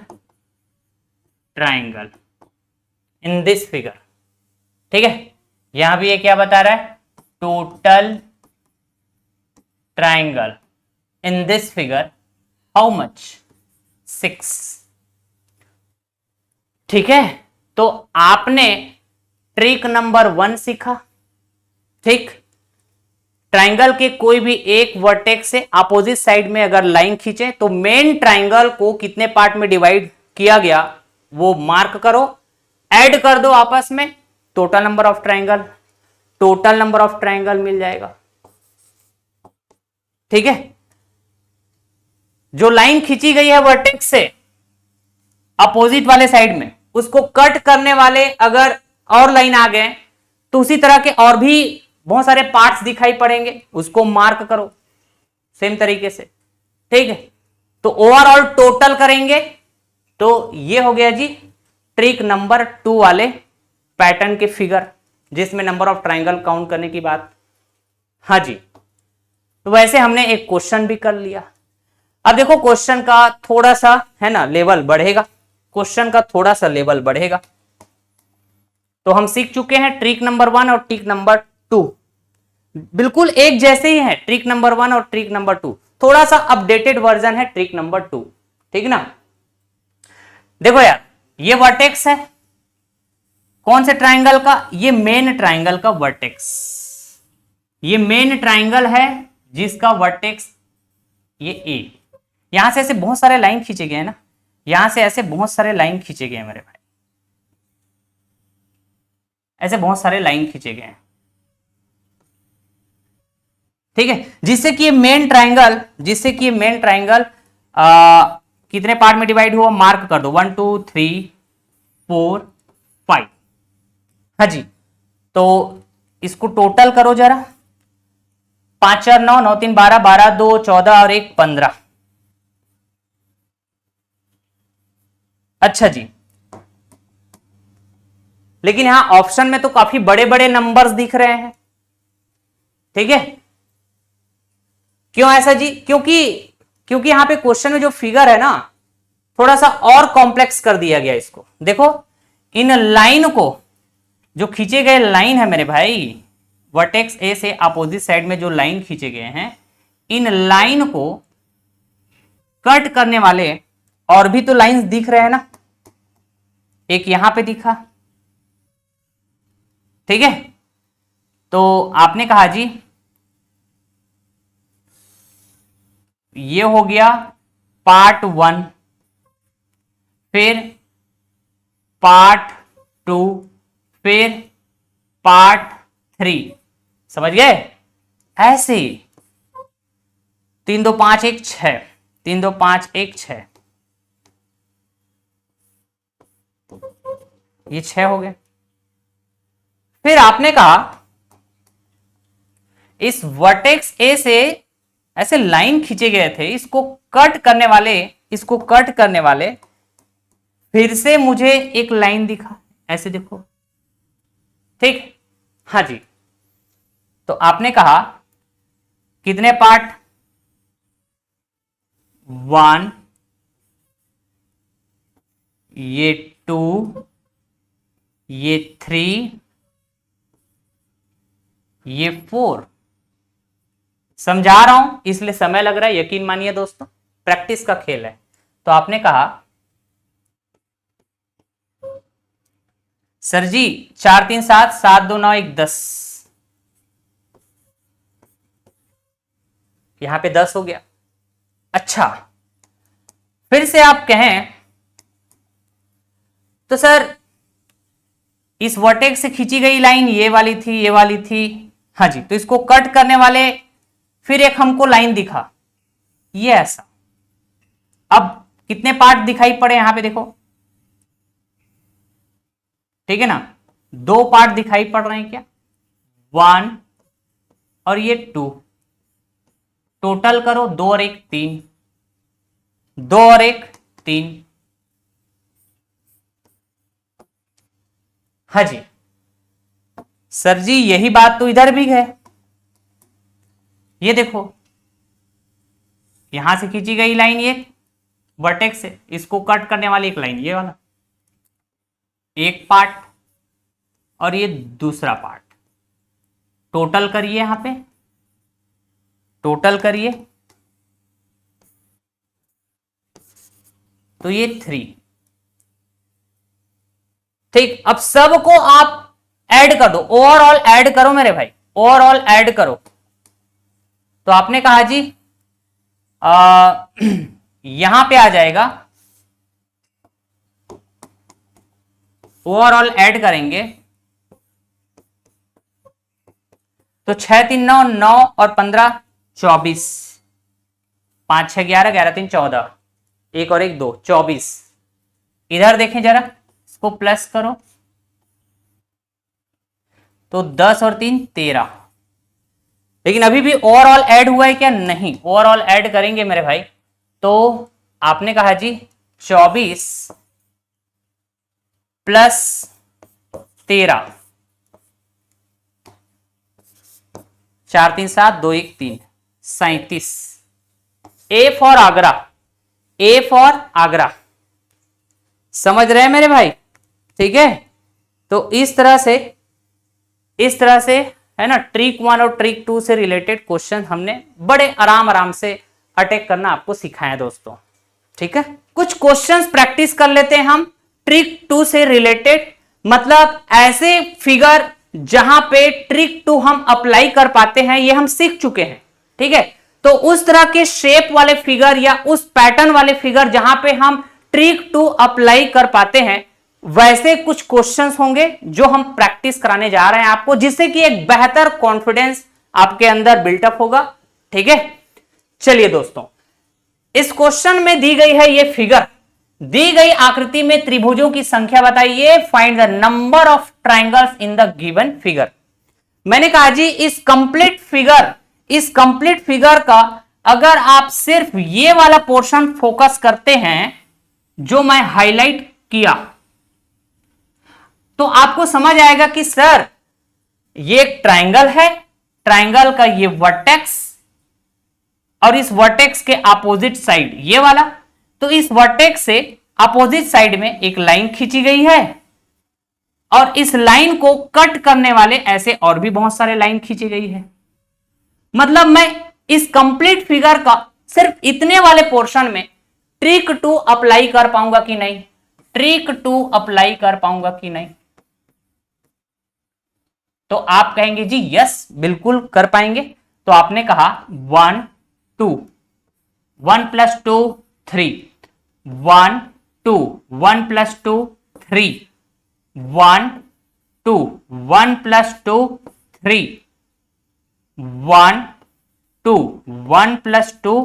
triangle in this figure, ठीक है। यहां भी ये क्या बता रहा है? Total triangle in this figure, how much? 6, ठीक है। तो आपने ट्रिक नंबर 1 सीखा, ठीक। ट्राइंगल के कोई भी एक वर्टेक्स से अपोजिट साइड में अगर लाइन खींचे तो मेन ट्राइंगल को कितने पार्ट में डिवाइड किया गया वो मार्क करो, ऐड कर दो आपस में, total number of triangle, total number of triangle मिल जाएगा, ठीक है। जो लाइन खींची गई है वर्टेक्स से अपोजिट वाले साइड में, उसको कट करने वाले अगर और लाइन आ गए तो उसी तरह के और भी बहुत सारे पार्ट्स दिखाई पड़ेंगे, उसको मार्क करो सेम तरीके से, ठीक है। तो ओवरऑल टोटल करेंगे तो ये हो गया जी ट्रिक नंबर 2 वाले पैटर्न के फिगर, जिसमें नंबर ऑफ ट्राइंगल काउंट करने की बात। हाँ जी, तो वैसे हमने एक क्वेश्चन भी कर लिया। अब देखो क्वेश्चन का थोड़ा सा है ना लेवल बढ़ेगा, क्वेश्चन का थोड़ा सा लेवल बढ़ेगा। तो हम सीख चुके हैं ट्रिक नंबर 1 और ट्रिक नंबर 2, बिल्कुल एक जैसे ही है ट्रिक नंबर 1 और ट्रिक नंबर 2, थोड़ा सा अपडेटेड वर्जन है ट्रिक नंबर 2, ठीक ना। देखो यार, ये वर्टेक्स है कौन से ट्राइंगल का, ये मेन ट्राइंगल का वर्टेक्स, ये मेन ट्राइंगल है जिसका वर्टेक्स ये ए। यहां से ऐसे बहुत सारे लाइन खींचे गए हैं ना, यहां से ऐसे बहुत सारे लाइन खींचे गए हैं मेरे भाई, ऐसे बहुत सारे लाइन खींचे गए हैं, ठीक है, जिससे कि ये मेन ट्राइंगल, जिससे कि ये मेन ट्राइंगल कितने पार्ट में डिवाइड हुआ, मार्क कर दो 1 2 3 4 5। हाँ जी, तो इसको टोटल करो जरा, 5 4 9 9 3 12 12 2 14 और 1 15। अच्छा जी, लेकिन यहां ऑप्शन में तो काफी बड़े बड़े नंबर्स दिख रहे हैं, ठीक है। क्यों ऐसा जी, क्योंकि यहां पे क्वेश्चन में जो फिगर है ना थोड़ा सा और कॉम्प्लेक्स कर दिया गया इसको। देखो इन लाइन को, जो खींचे गए लाइन है मेरे भाई, वर्टेक्स ए से अपोजिट साइड में जो लाइन खींचे गए हैं, इन लाइन को कट करने वाले और भी तो लाइंस दिख रहे हैं ना, एक यहां पे दिखा, ठीक है। तो आपने कहा जी ये हो गया पार्ट 1, फिर पार्ट 2, फिर पार्ट 3, समझ गए। ऐसे 3 2 5 1 6, 3 2 5 1 6, ये 6 हो गए। फिर आपने कहा इस वर्टेक्स ए से ऐसे लाइन खींचे गए थे, इसको कट करने वाले, इसको कट करने वाले फिर से मुझे एक लाइन दिखा, ऐसे देखो, ठीक। हाँ जी, तो आपने कहा कितने पार्ट, 1, ये 2, ये 3, ये 4। समझा रहा हूं इसलिए समय लग रहा है, यकीन मानिए दोस्तों, प्रैक्टिस का खेल है। तो आपने कहा सर जी 4 3 7 7 2 9 1 10, यहां पे 10 हो गया। अच्छा, फिर से आप कहें तो सर इस वर्टेक्स से खींची गई लाइन ये वाली थी, ये वाली थी, हाँ जी, तो इसको कट करने वाले फिर एक हमको लाइन दिखा, ये ऐसा। अब कितने पार्ट दिखाई पड़े यहां पे देखो, ठीक है ना, 2 पार्ट दिखाई पड़ रहे हैं क्या, 1 और ये 2, टोटल करो 2 और 1 3, 2 और 1 3। हाँ जी सर जी यही बात तो इधर भी है, ये देखो यहां से खींची गई लाइन ये वर्टेक्स से, इसको कट करने वाली एक लाइन ये वाला, एक पार्ट और ये दूसरा पार्ट, टोटल करिए, यहां पे टोटल करिए तो ये 3, ठीक। अब सबको आप ऐड कर दो, ओवरऑल ऐड करो मेरे भाई, ओवरऑल ऐड करो। तो आपने कहा जी यहां पे आ जाएगा, ओवरऑल ऐड करेंगे तो 6 3 9 9 और 15 24, 5 6 11 11 3 14, 1 और 1 2 24। इधर देखें जरा, इसको प्लस करो तो 10 और 3 13। लेकिन अभी भी ओवरऑल ऐड हुआ है क्या, नहीं, ओवरऑल ऐड करेंगे मेरे भाई। तो आपने कहा जी 24 plus 13, 4 3 7 2 1 3, 37। A for Agra, A for Agra, समझ रहे हैं मेरे भाई? ठीक है, तो इस तरह से है ना, ट्रिक 1 और ट्रिक 2 से रिलेटेड क्वेश्चन हमने बड़े आराम से अटैक करना आपको सिखाया दोस्तों। ठीक है, कुछ क्वेश्चंस प्रैक्टिस कर लेते हैं हम ट्रिक 2 से रिलेटेड, मतलब ऐसे फिगर जहां पे ट्रिक 2 हम अप्लाई कर पाते हैं, ये हम सीख चुके हैं। ठीक है, तो उस तरह के शेप वाले फिगर या उस पैटर्न वाले फिगर जहां पे हम ट्रिक 2 अप्लाई कर पाते हैं, वैसे कुछ क्वेश्चंस होंगे जो हम प्रैक्टिस कराने जा रहे हैं आपको, जिससे कि एक बेहतर कॉन्फिडेंस आपके अंदर बिल्टअप होगा। ठीक है, चलिए दोस्तों, इस क्वेश्चन में दी गई है ये फिगर, दी गई आकृति में त्रिभुजों की संख्या बताइए, find the number of triangles in the given figure. मैंने कहा जी इस कंप्लीट फिगर का अगर आप सिर्फ ये वाला पोर्शन फोकस करते हैं जो मैं हाईलाइट किया, तो आपको समझ आएगा कि सर ये एक ट्राइंगल है, ट्राइंगल का ये वर्टेक्स और इस वर्टेक्स के अपोजिट साइड ये वाला, तो इस वर्टेक्स से अपोजिट साइड में एक लाइन खींची गई है और इस लाइन को कट करने वाले ऐसे और भी बहुत सारे लाइन खींची गई है। मतलब मैं इस कंप्लीट फिगर का सिर्फ इतने वाले पोर्शन में ट्रिक 2 अप्लाई कर पाऊंगा कि नहीं, ट्रिक 2 अप्लाई कर पाऊंगा कि नहीं? तो आप कहेंगे जी यस बिल्कुल कर पाएंगे। तो आपने कहा 1 2 1 + 2 3, 1 2 1 + 2 3, 1 2 1 + 2 3, 1 2 1 + 2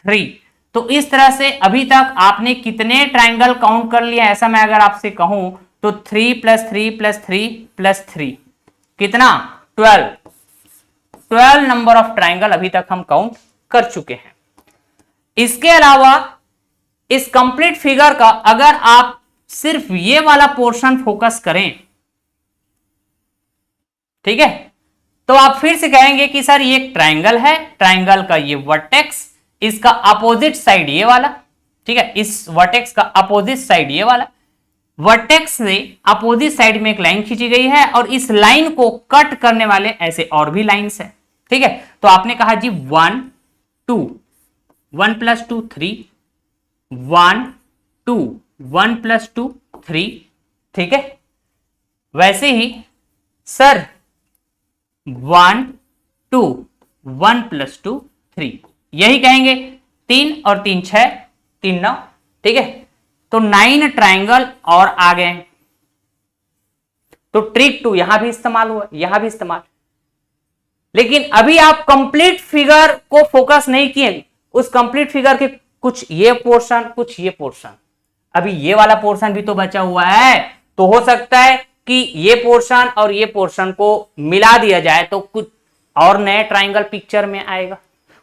3। तो इस तरह से अभी तक आपने कितने ट्राइंगल काउंट कर लिया? ऐसा मैं अगर आपसे कहूं तो 3 + 3 + 3 + 3 कितना? 12 नंबर ऑफ ट्राइंगल अभी तक हम काउंट कर चुके हैं। इसके अलावा इस कंप्लीट फिगर का अगर आप सिर्फ ये वाला पोर्शन फोकस करें, ठीक है, तो आप फिर से कहेंगे कि सर ये एक ट्राइंगल है, ट्राइंगल का ये वर्टेक्स, इसका अपोजिट साइड ये वाला, ठीक है, इस वर्टेक्स का अपोजिट साइड ये वाला, वर्टेक्स से अपोजिट साइड में एक लाइन खींची गई है और इस लाइन को कट करने वाले ऐसे और भी लाइंस है। ठीक है, तो आपने कहा जी 1 2 1 + 2 3, 1 2 1 + 2 3। ठीक है, वैसे ही सर 1 2 1 + 2 3, यही कहेंगे। 3 और 3 6, 3 9। ठीक है, तो 9 ट्राइंगल और आ गए। तो ट्रिक 2 यहां भी इस्तेमाल हुआ, यहां भी इस्तेमाल। लेकिन अभी आप कंप्लीट फिगर को फोकस नहीं किए, उस कंप्लीट फिगर के कुछ ये पोर्शन, कुछ ये पोर्शन, अभी ये वाला पोर्शन भी तो बचा हुआ है। तो हो सकता है कि ये पोर्शन और ये पोर्शन को मिला दिया जाए तो कुछ और नए ट्राइंगल पिक्चर में आएगा,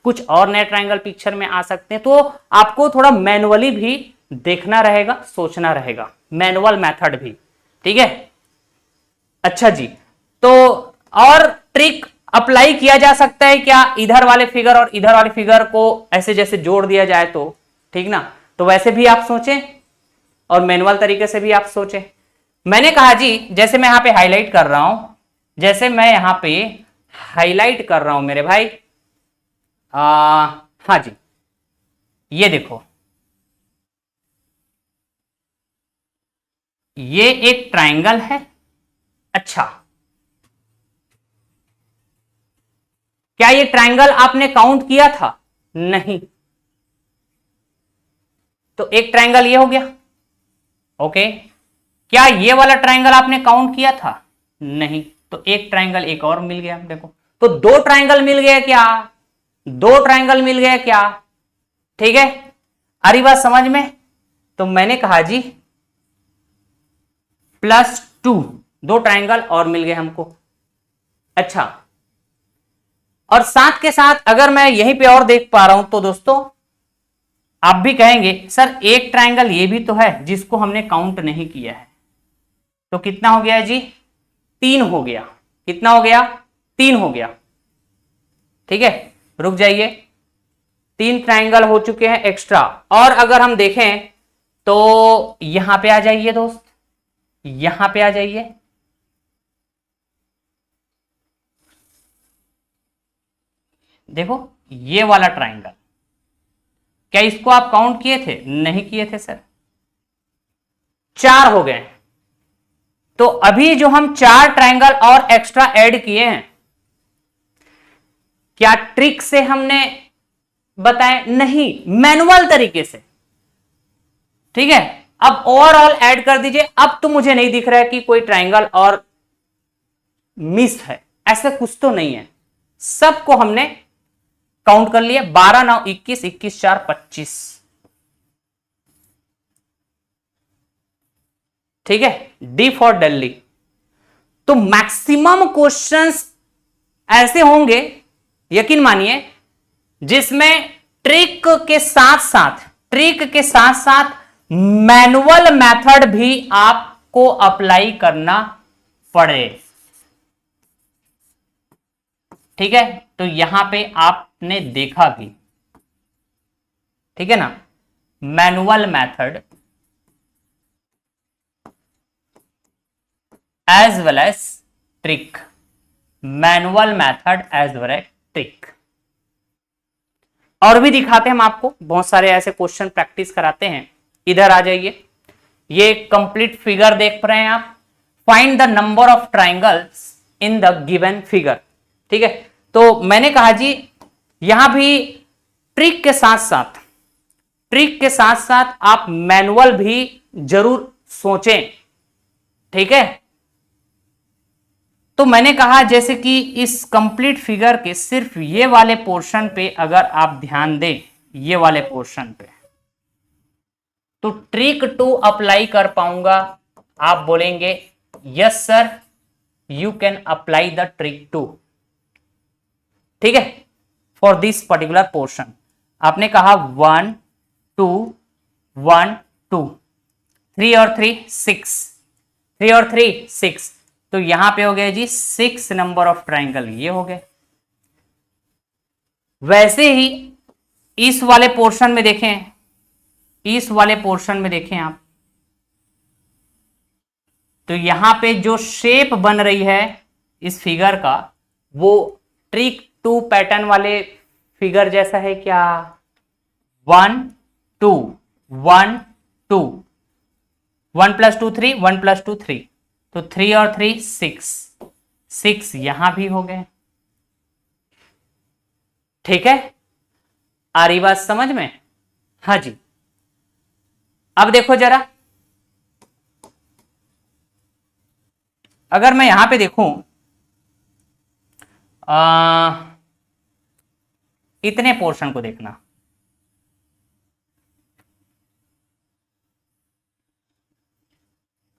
कुछ और नए ट्राइंगल पिक्चर में आ सकते हैं। तो आपको थोड़ा मैनुअली भी देखना रहेगा, सोचना रहेगा, मैनुअल मेथड भी। ठीक है, अच्छा जी, तो और ट्रिक अप्लाई किया जा सकता है क्या? इधर वाले फिगर और इधर वाले फिगर को ऐसे जैसे जोड़ दिया जाए तो, ठीक ना, तो वैसे भी आप सोचें और मैनुअल तरीके से भी आप सोचें। मैंने कहा जी जैसे मैं यहां पे हाईलाइट कर रहा हूं, जैसे मैं यहां पे हाईलाइट कर रहा हूं मेरे भाई, हाँ जी, ये देखो, ये एक ट्राइंगल है। अच्छा, क्या ये ट्राइंगल आपने काउंट किया था? नहीं, तो एक ट्राइंगल ये हो गया। ओके, क्या ये वाला ट्राइंगल आपने काउंट किया था? नहीं, तो एक ट्राइंगल एक और मिल गया। देखो, तो 2 ट्राइंगल मिल गया क्या? 2 ट्राइंगल मिल गया क्या? ठीक है, आ रही बात समझ में? तो मैंने कहा जी +2, 2 ट्राइंगल और मिल गए हमको। अच्छा, और साथ के साथ अगर मैं यहीं पे और देख पा रहा हूं तो दोस्तों आप भी कहेंगे सर एक ट्राइंगल ये भी तो है जिसको हमने काउंट नहीं किया है। तो कितना हो गया जी? 3 हो गया। कितना हो गया? 3 हो गया। ठीक है, रुक जाइए, 3 ट्राइंगल हो चुके हैं एक्स्ट्रा। और अगर हम देखें तो यहां पे आ जाइए दोस्त, यहां पे आ जाइए। देखो ये वाला ट्राइंगल, क्या इसको आप काउंट किए थे? नहीं किए थे सर। 4 हो गए। तो अभी जो हम 4 ट्राइंगल और एक्स्ट्रा ऐड किए हैं, क्या ट्रिक से हमने बताए? नहीं, मैनुअल तरीके से। ठीक है, अब ओवरऑल ऐड कर दीजिए। अब तो मुझे नहीं दिख रहा है कि कोई ट्राइंगल और मिस है, ऐसा कुछ तो नहीं है, सबको हमने काउंट कर लिया। 12 9 21, 21 4 25। ठीक है, डी फॉर दिल्ली। तो मैक्सिमम क्वेश्चंस ऐसे होंगे, यकीन मानिए, जिसमें ट्रिक के साथ साथ मैनुअल मेथड भी आपको अप्लाई करना पड़े। ठीक है, तो यहां पे आपने देखा भी, ठीक है ना, manual method as well as trick, manual method as well as trick. और भी दिखाते हैं हम आपको, बहुत सारे ऐसे क्वेश्चन प्रैक्टिस कराते हैं। इधर आ जाइए, ये कंप्लीट फिगर देख रहे हैं आप। Find the number of triangles in the given figure. ठीक है, तो मैंने कहा जी यहां भी ट्रिक के साथ साथ आप मैनुअल भी जरूर सोचें। ठीक है, तो मैंने कहा जैसे कि इस कंप्लीट फिगर के सिर्फ ये वाले पोर्शन पे अगर आप ध्यान दें, ये वाले पोर्शन पे, तो ट्रिक 2 अप्लाई कर पाऊंगा। आप बोलेंगे yes sir, you can apply the trick 2। ठीक है, फॉर दिस पर्टिकुलर पोर्शन आपने कहा 1 2 1 2, 3 और 3 6, 3 और 3 6, तो यहां पे हो गया जी 6 नंबर ऑफ ट्राइंगल, ये हो गए। वैसे ही इस वाले पोर्शन में देखें, इस वाले पोर्शन में देखें आप, तो यहां पे जो शेप बन रही है इस फिगर का, वो ट्रिक 2 पैटर्न वाले फिगर जैसा है क्या? 1 2 1 2, 1 + 2 3, 1 + 2 3, तो 3 और 3 6, 6 यहां भी हो गए। ठीक है, आ रही बात समझ में? हाँ जी, अब देखो जरा, अगर मैं यहां पे देखूं, इतने पोर्शन को देखना,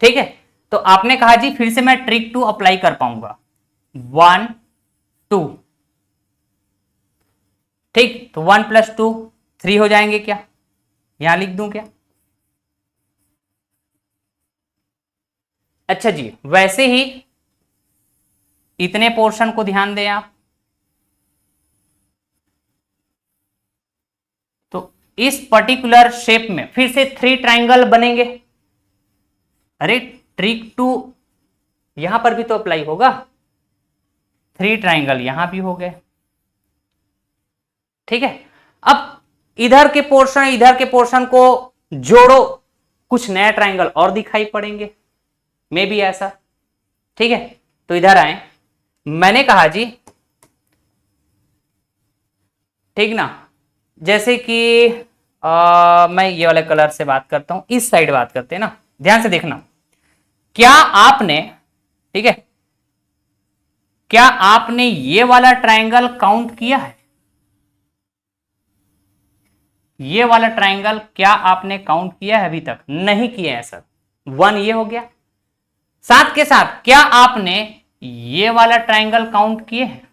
ठीक है, तो आपने कहा जी फिर से मैं ट्रिक 2 अप्लाई कर पाऊंगा, 1 2, ठीक, तो 1 + 2 3 हो जाएंगे क्या? यहां लिख दूं क्या? अच्छा जी, वैसे ही इतने पोर्शन को ध्यान दें आप, तो इस पर्टिकुलर शेप में फिर से 3 ट्राइंगल बनेंगे। अरे ट्रिक 2 यहां पर भी तो अप्लाई होगा, 3 ट्राइंगल यहां भी हो गए। ठीक है, अब इधर के पोर्शन को जोड़ो, कुछ नया ट्राइंगल और दिखाई पड़ेंगे, मे भी ऐसा। ठीक है, तो इधर आए, मैंने कहा जी, ठीक ना, जैसे कि मैं ये वाले कलर से बात करता हूं, इस साइड बात करते हैं ना, ध्यान से देखना। क्या आपने, ठीक है, क्या आपने ये वाला ट्राइंगल काउंट किया है? ये वाला ट्राइंगल क्या आपने काउंट किया है? अभी तक नहीं किया है सर। 1 ये हो गया, साथ के साथ क्या आपने ये वाला ट्राइंगल काउंट किए हैं?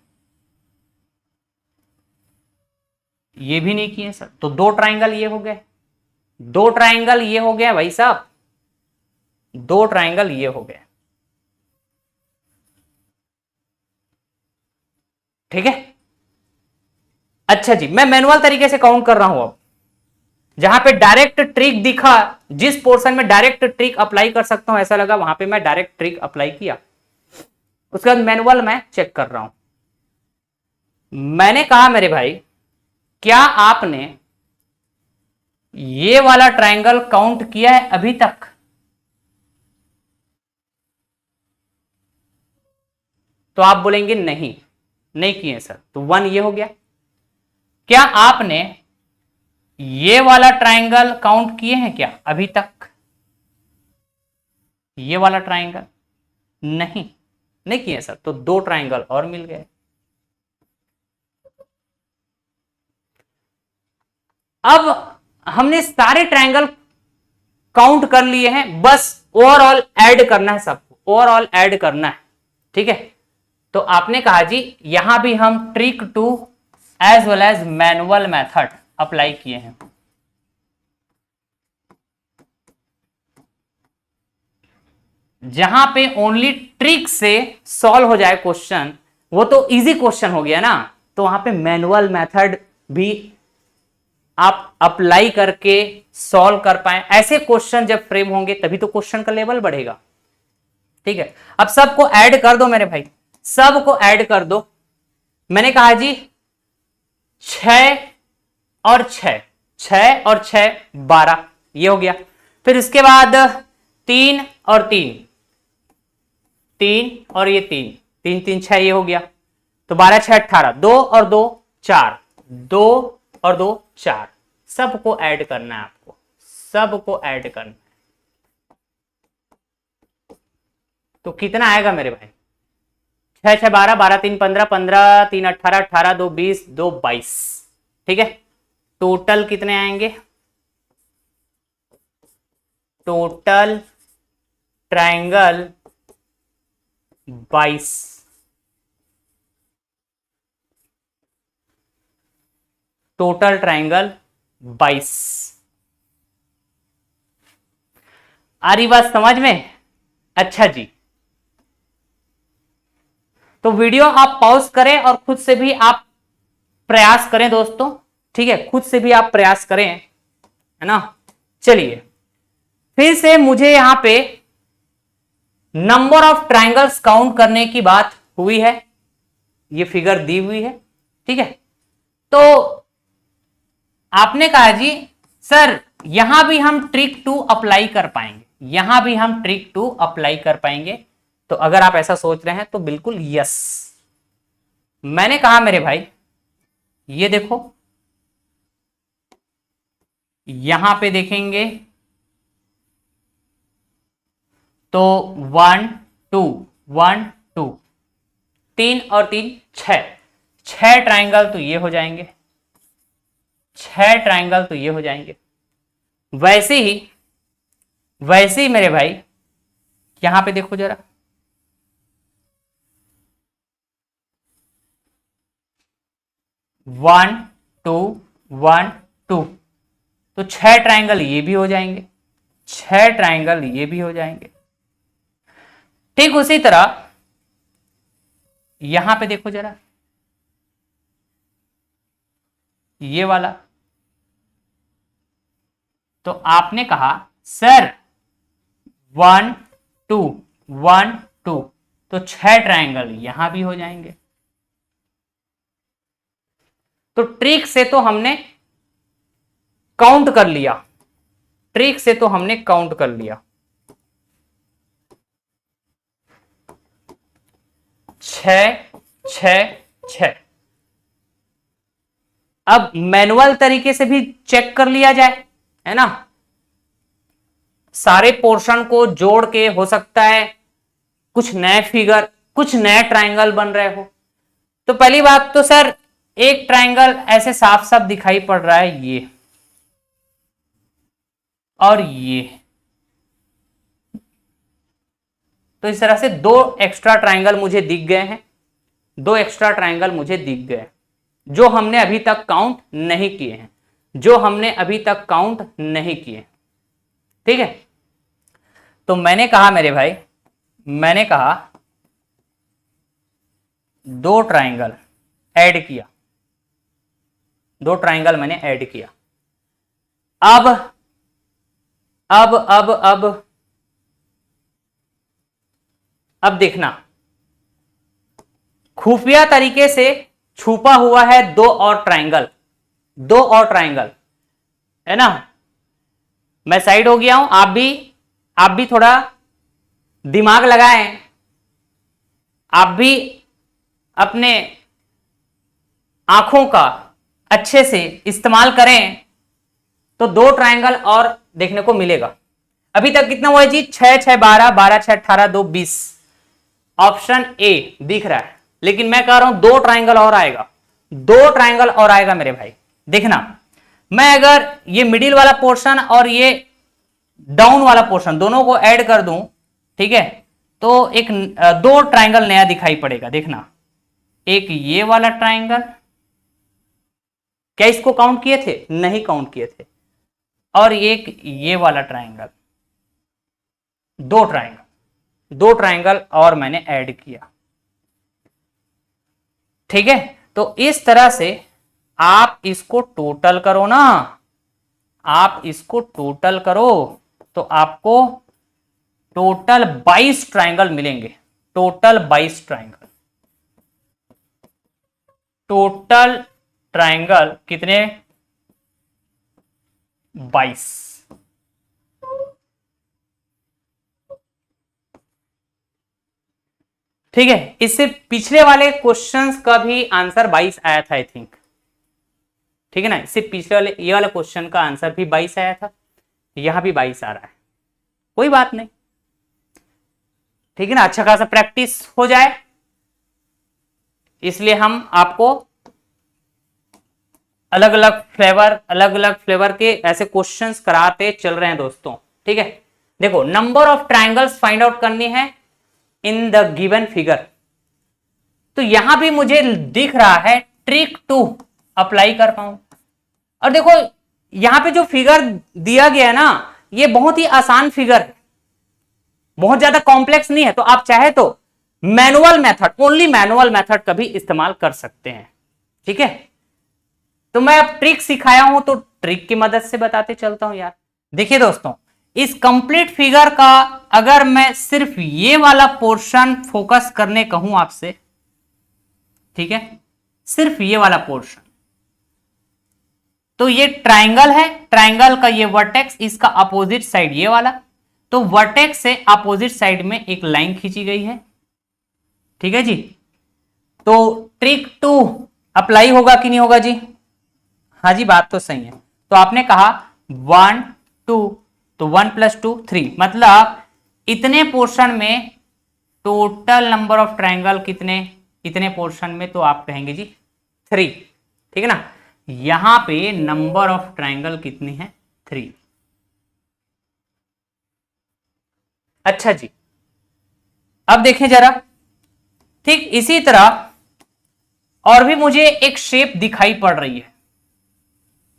ये भी नहीं किए सर, तो 2 ट्राइंगल ये हो गए, 2 ट्राइंगल ये हो गया भाई साहब, 2 ट्राइंगल ये हो गए। ठीक है। अच्छा जी, मैं मैनुअल तरीके से काउंट कर रहा हूं। अब जहां पे डायरेक्ट ट्रिक दिखा, जिस पोर्शन में डायरेक्ट ट्रिक अप्लाई कर सकता हूं ऐसा लगा, वहां पे मैं डायरेक्ट ट्रिक अप्लाई किया। उसके बाद मैनुअल मैं चेक कर रहा हूं। मैंने कहा मेरे भाई, क्या आपने ये वाला ट्रायंगल काउंट किया है अभी तक? तो आप बोलेंगे नहीं, नहीं किए सर, तो 1 ये हो गया। क्या आपने ये वाला ट्रायंगल काउंट किए हैं क्या अभी तक? ये वाला ट्रायंगल नहीं, नहीं किए सर, तो 2 ट्रायंगल और मिल गए। अब हमने सारे ट्रायंगल काउंट कर लिए हैं, बस ओवरऑल ऐड करना है, सबको ओवरऑल ऐड करना है, ठीक है। तो आपने कहा जी यहां भी हम trick 2 as well as manual method apply किए हैं। जहां पे ओनली ट्रिक से सॉल्व हो जाए क्वेश्चन, वो तो इजी क्वेश्चन हो गया ना, तो वहां पे मैनुअल मेथड भी आप अप्लाई करके सॉल्व कर पाए। ऐसे क्वेश्चन जब फ्रेम होंगे तभी तो क्वेश्चन का लेवल बढ़ेगा, ठीक है। अब सबको ऐड कर दो मेरे भाई, सबको ऐड कर दो। मैंने कहा जी 6 और 6, 6 और 6 12, ये हो गया। फिर उसके बाद 3 और 3, 3 और ये 3, 3 3 6, ये हो गया। तो 12 6 18, 2 और 2 4, 2 और 2 4, सबको ऐड करना है आपको, सबको ऐड करना है। तो कितना आएगा मेरे भाई? 6 6 12, 12 3 15, 15 3 18, 18 2 20, 2 22, ठीक है। टोटल कितने आएंगे? Total triangle 22, total triangle 22। आ रही बात समझ में? अच्छा जी, तो वीडियो आप पॉज करें और खुद से भी आप प्रयास करें दोस्तों, ठीक है, खुद से भी आप प्रयास करें, है ना। चलिए फिर से मुझे यहां पे नंबर ऑफ ट्रायंगल्स काउंट करने की बात हुई है, ये फिगर दी हुई है, ठीक है। तो आपने कहा जी सर यहां भी हम ट्रिक 2 अप्लाई कर पाएंगे, यहां भी हम ट्रिक 2 अप्लाई कर पाएंगे। तो अगर आप ऐसा सोच रहे हैं तो बिल्कुल यस। मैंने कहा मेरे भाई ये देखो, यहां पे देखेंगे तो 1 2 1 2, 3 और 3 6, 6 ट्रायंगल तो ये हो जाएंगे, 6 ट्रायंगल तो ये हो जाएंगे। वैसे ही मेरे भाई यहां पे देखो जरा, 1 2 1 2, तो 6 ट्रायंगल ये भी हो जाएंगे, 6 ट्रायंगल ये भी हो जाएंगे। ठीक उसी तरह यहां पे देखो जरा, ये वाला। तो आपने कहा सर 1 2 1 2, तो 6 ट्रायंगल यहां भी हो जाएंगे। तो ट्रिक से तो हमने काउंट कर लिया, ट्रिक से तो हमने काउंट कर लिया। 6 6 6। अब मैनुअल तरीके से भी चेक कर लिया जाए, है ना। सारे पोर्शन को जोड़ के हो सकता है कुछ नए फिगर, कुछ नए ट्रायंगल बन रहे हो। तो पहली बात तो सर एक ट्रायंगल ऐसे साफ साफ दिखाई पड़ रहा है, ये और ये। तो इस तरह से 2 एक्स्ट्रा ट्रायंगल मुझे दिख गए हैं, 2 एक्स्ट्रा ट्रायंगल मुझे दिख गए जो हमने अभी तक काउंट नहीं किए हैं, जो हमने अभी तक काउंट नहीं किए, ठीक है। तो मैंने कहा मेरे भाई, मैंने कहा 2 ट्रायंगल ऐड किया, 2 ट्राइंगल मैंने ऐड किया। अब अब अब अब अब देखना, खुफिया तरीके से छुपा हुआ है 2 और ट्राइंगल, 2 और ट्राइंगल, है ना। मैं साइड हो गया हूं, आप भी थोड़ा दिमाग लगाएं, आप भी अपने आंखों का अच्छे से इस्तेमाल करें, तो 2 ट्राइंगल और देखने को मिलेगा। अभी तक कितना हुआ है जी? 6 6 12, 12 6 18, 2 20। ऑप्शन ए दिख रहा है, लेकिन मैं कह रहा हूं 2 ट्राइंगल और आएगा, 2 ट्राइंगल और आएगा मेरे भाई। देखना, मैं अगर ये मिडिल वाला पोर्शन और ये डाउन वाला पोर्शन दोनों को ऐड कर दूं, ठीक है, तो एक 2 ट्राइंगल नया दिखाई पड़ेगा। देखना, एक ये वाला ट्राइंगल, क्या इसको काउंट किए थे? नहीं काउंट किए थे। और एक ये वाला ट्राइंगल, 2 ट्राइंगल और मैंने ऐड किया, ठीक है। तो इस तरह से आप इसको टोटल करो ना, आप इसको टोटल करो तो आपको टोटल 22 ट्राइंगल मिलेंगे, टोटल 22 ट्राइंगल। टोटल ट्राइंगल कितने? 22। ठीक है, इससे पिछले वाले क्वेश्चंस का भी आंसर 22 आया था आई थिंक, ठीक है ना। इससे पिछले वाले ये वाला क्वेश्चन का आंसर भी 22 आया था, यहां भी 22 आ रहा है, कोई बात नहीं, ठीक है ना। अच्छा खासा प्रैक्टिस हो जाए, इसलिए हम आपको अलग अलग फ्लेवर के ऐसे क्वेश्चंस कराते चल रहे हैं दोस्तों, ठीक है। देखो, number of triangles find out करनी है इन द गिवन फिगर। तो यहां भी मुझे दिख रहा है ट्रिक 2 अप्लाई कर पाऊं। और देखो, यहां पे जो फिगर दिया गया है ना, ये बहुत ही आसान फिगर है, बहुत ज्यादा कॉम्प्लेक्स नहीं है। तो आप चाहे तो manual method, only manual method का भी इस्तेमाल कर सकते हैं, ठीक है। तो मैं अब ट्रिक सिखाया हूं, तो ट्रिक की मदद से बताते चलता हूं यार। देखिए दोस्तों, इस कंप्लीट फिगर का अगर मैं सिर्फ ये वाला पोर्शन फोकस करने कहूं आपसे, ठीक है, सिर्फ ये वाला पोर्शन, तो ये ट्राइंगल है, ट्राइंगल का ये वर्टेक्स, इसका अपोजिट साइड ये वाला, तो वर्टेक्स से अपोजिट साइड में एक लाइन खींची गई है, ठीक है जी। तो ट्रिक 2 अप्लाई होगा कि नहीं होगा जी? हाँ जी, बात तो सही है। तो आपने कहा 1 2, तो 1 + 2 3, मतलब इतने पोर्शन में टोटल नंबर ऑफ ट्राइंगल कितने, इतने पोर्शन में, तो आप कहेंगे जी 3, ठीक है ना। यहां पे नंबर ऑफ ट्राइंगल कितनी है? 3। अच्छा जी, अब देखें जरा, ठीक इसी तरह और भी मुझे एक शेप दिखाई पड़ रही है।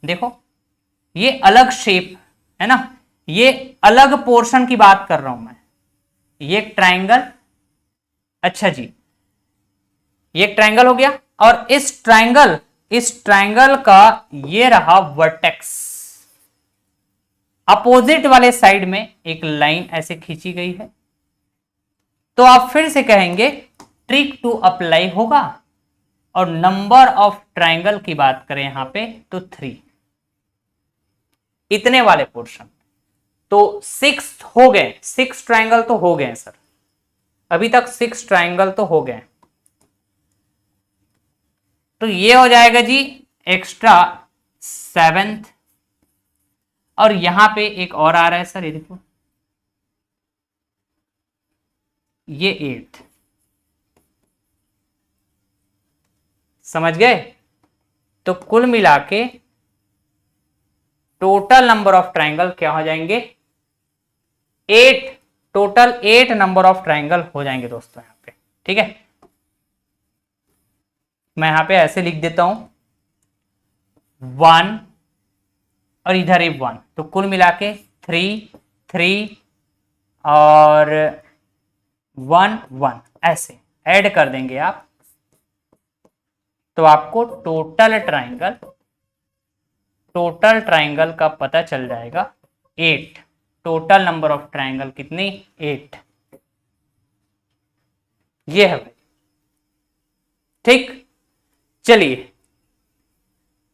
देखो, ये अलग शेप है ना, ये अलग पोर्शन की बात कर रहा हूं मैं। ये ट्राइंगल, अच्छा जी, ये ट्राइंगल हो गया, और इस ट्राइंगल का ये रहा वर्टेक्स, अपोजिट वाले साइड में एक लाइन ऐसे खींची गई है। तो आप फिर से कहेंगे ट्रिक 2 अप्लाई होगा, और नंबर ऑफ ट्राइंगल की बात करें यहां पे तो 3, इतने वाले पोर्शन, तो 6 हो गए, 6 ट्राइंगल तो हो गए सर, अभी तक 6 ट्राइंगल तो हो गए। तो ये हो जाएगा जी एक्स्ट्रा 7th, और यहां पे एक और आ रहा है सर, ये देखो, ये 8th, समझ गए। तो कुल मिला के टोटल नंबर ऑफ ट्राइंगल क्या हो जाएंगे? 8, टोटल 8 नंबर ऑफ ट्राइंगल हो जाएंगे दोस्तों यहां पे, ठीक है। मैं यहां पे ऐसे लिख देता हूं 1, और इधर ही 1, तो कुल मिला के 3 3 और 1 1 ऐसे ऐड कर देंगे आप, तो आपको टोटल ट्राइंगल का पता चल जाएगा 8। टोटल नंबर ऑफ ट्राइंगल कितनी? 8। ये है भाई, ठीक। चलिए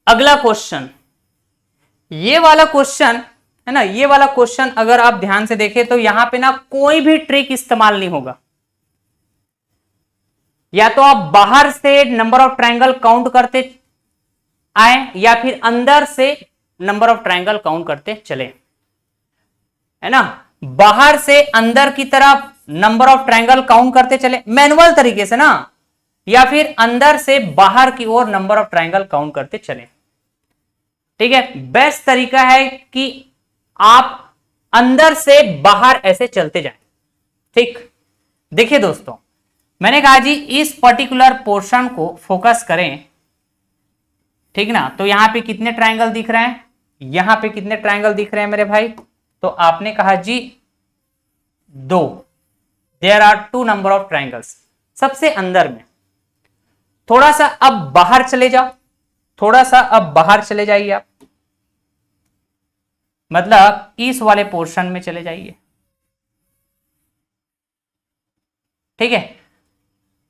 अगला क्वेश्चन, ये वाला क्वेश्चन है ना, ये वाला क्वेश्चन अगर आप ध्यान से देखें तो यहां पे ना कोई भी ट्रिक इस्तेमाल नहीं होगा। या तो आप बाहर से नंबर ऑफ ट्रायंगल काउंट करते आए या फिर अंदर से नंबर ऑफ ट्रायंगल काउंट करते चले, है ना। बाहर से अंदर की तरफ नंबर ऑफ ट्रायंगल काउंट करते चले मैनुअल तरीके से ना, या फिर अंदर से बाहर की ओर नंबर ऑफ ट्रायंगल काउंट करते चले। ठीक है, बेस्ट तरीका है कि आप अंदर से बाहर ऐसे चलते जाएं। ठीक, देखिए दोस्तों, मैंने कहा जी इस पर्टिकुलर पोर्शन को फोकस करें, ठीक ना। तो यहां पे कितने ट्रायंगल दिख रहे हैं? यहां पे कितने ट्रायंगल दिख रहे हैं मेरे भाई? तो आपने कहा जी 2। There are 2 number of triangles. सबसे अंदर में थोड़ा सा अब बाहर चले जाओ, थोड़ा सा अब बाहर चले जाइए आप, मतलब इस वाले पोर्शन में चले जाइए। ठीक है,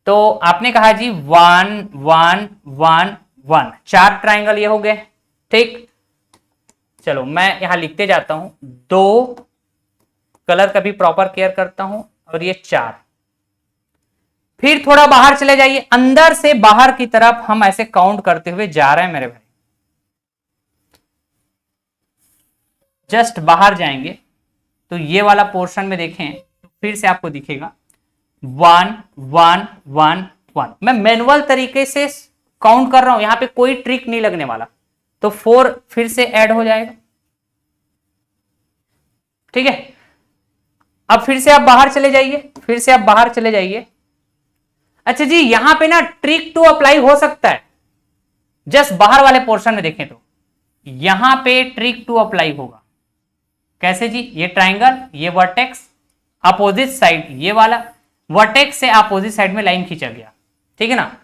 तो आपने कहा जी 1 1 1 1, 4 ट्रायंगल ये हो गए। ठीक, चलो मैं यहां लिखते जाता हूं, 2 कलर का भी प्रॉपर केयर करता हूं, और ये 4। फिर थोड़ा बाहर चले जाइए, अंदर से बाहर की तरफ हम ऐसे काउंट करते हुए जा रहे हैं मेरे भाई। जस्ट बाहर जाएंगे तो ये वाला पोर्शन में देखें तो फिर से आपको दिखेगा 1 1 1 1। मैं मैनुअल तरीके से काउंट कर रहा हूं, यहां पे कोई ट्रिक नहीं लगने वाला। तो 4 फिर से ऐड हो जाएगा। ठीक है, अब फिर से आप बाहर चले जाइए, फिर से आप बाहर चले जाइए। अच्छा जी, यहां पे ना ट्रिक टू अप्लाई हो सकता है। जस्ट बाहर वाले पोर्शन में देखें तो यहां पे ट्रिक टू अप्लाई होगा। कैसे जी? ये ट्राइंगल, ये वर्टेक्स, अपोजिट साइड ये वाला वर्टेक्स से अपोजिट साइड में लाइन खींचा गया। ठीक है ना।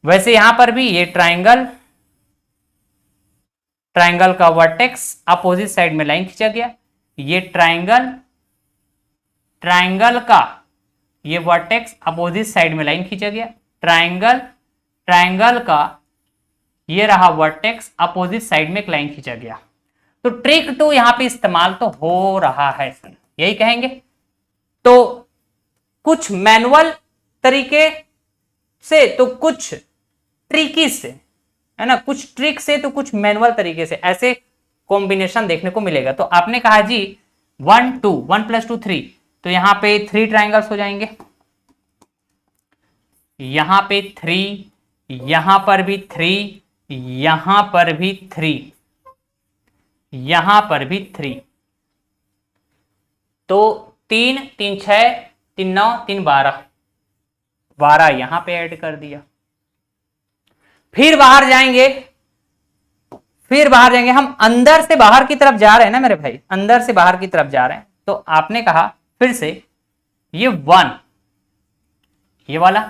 वैसे यहां पर भी ये ट्राइंगल, ट्राइंगल का वर्टेक्स अपोजिट साइड में लाइन खींचा गया। ये ट्राइंगल, ट्राइंगल का ये वर्टेक्स अपोजिट साइड में लाइन खींचा गया। ट्राइंगल, ट्राइंगल का ये रहा वर्टेक्स अपोजिट साइड में एक लाइन खींचा गया। तो ट्रिक टू यहां पे इस्तेमाल तो हो रहा है सर, यही कहेंगे। तो कुछ मैनुअल तरीके से तो कुछ ट्रिकी से, है ना, कुछ ट्रिक से तो कुछ मैनुअल तरीके से ऐसे कॉम्बिनेशन देखने को मिलेगा। तो आपने कहा जी 1 2 1 + 2 3, तो यहां पे 3 ट्राइंगल्स हो जाएंगे। यहां पे 3, यहां पर भी 3, यहां पर भी 3, यहां पर भी 3। तो 3 3 6 3 9 3 12, 12 यहां पे ऐड कर दिया। फिर बाहर जाएंगे, फिर बाहर जाएंगे, हम अंदर से बाहर की तरफ जा रहे हैं ना मेरे भाई, अंदर से बाहर की तरफ जा रहे हैं। तो आपने कहा फिर से ये 1, ये वाला,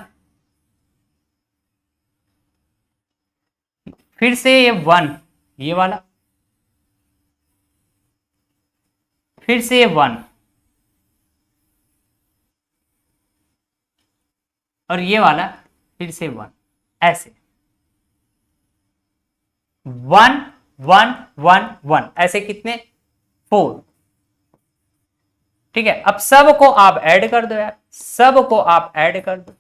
फिर से ये 1, ये वाला, फिर से ये 1, और ये वाला फिर से 1, ऐसे 1 1 1 1, ऐसे कितने? 4। ठीक है, अब सबको आप ऐड कर दो यार, सबको आप ऐड कर दो।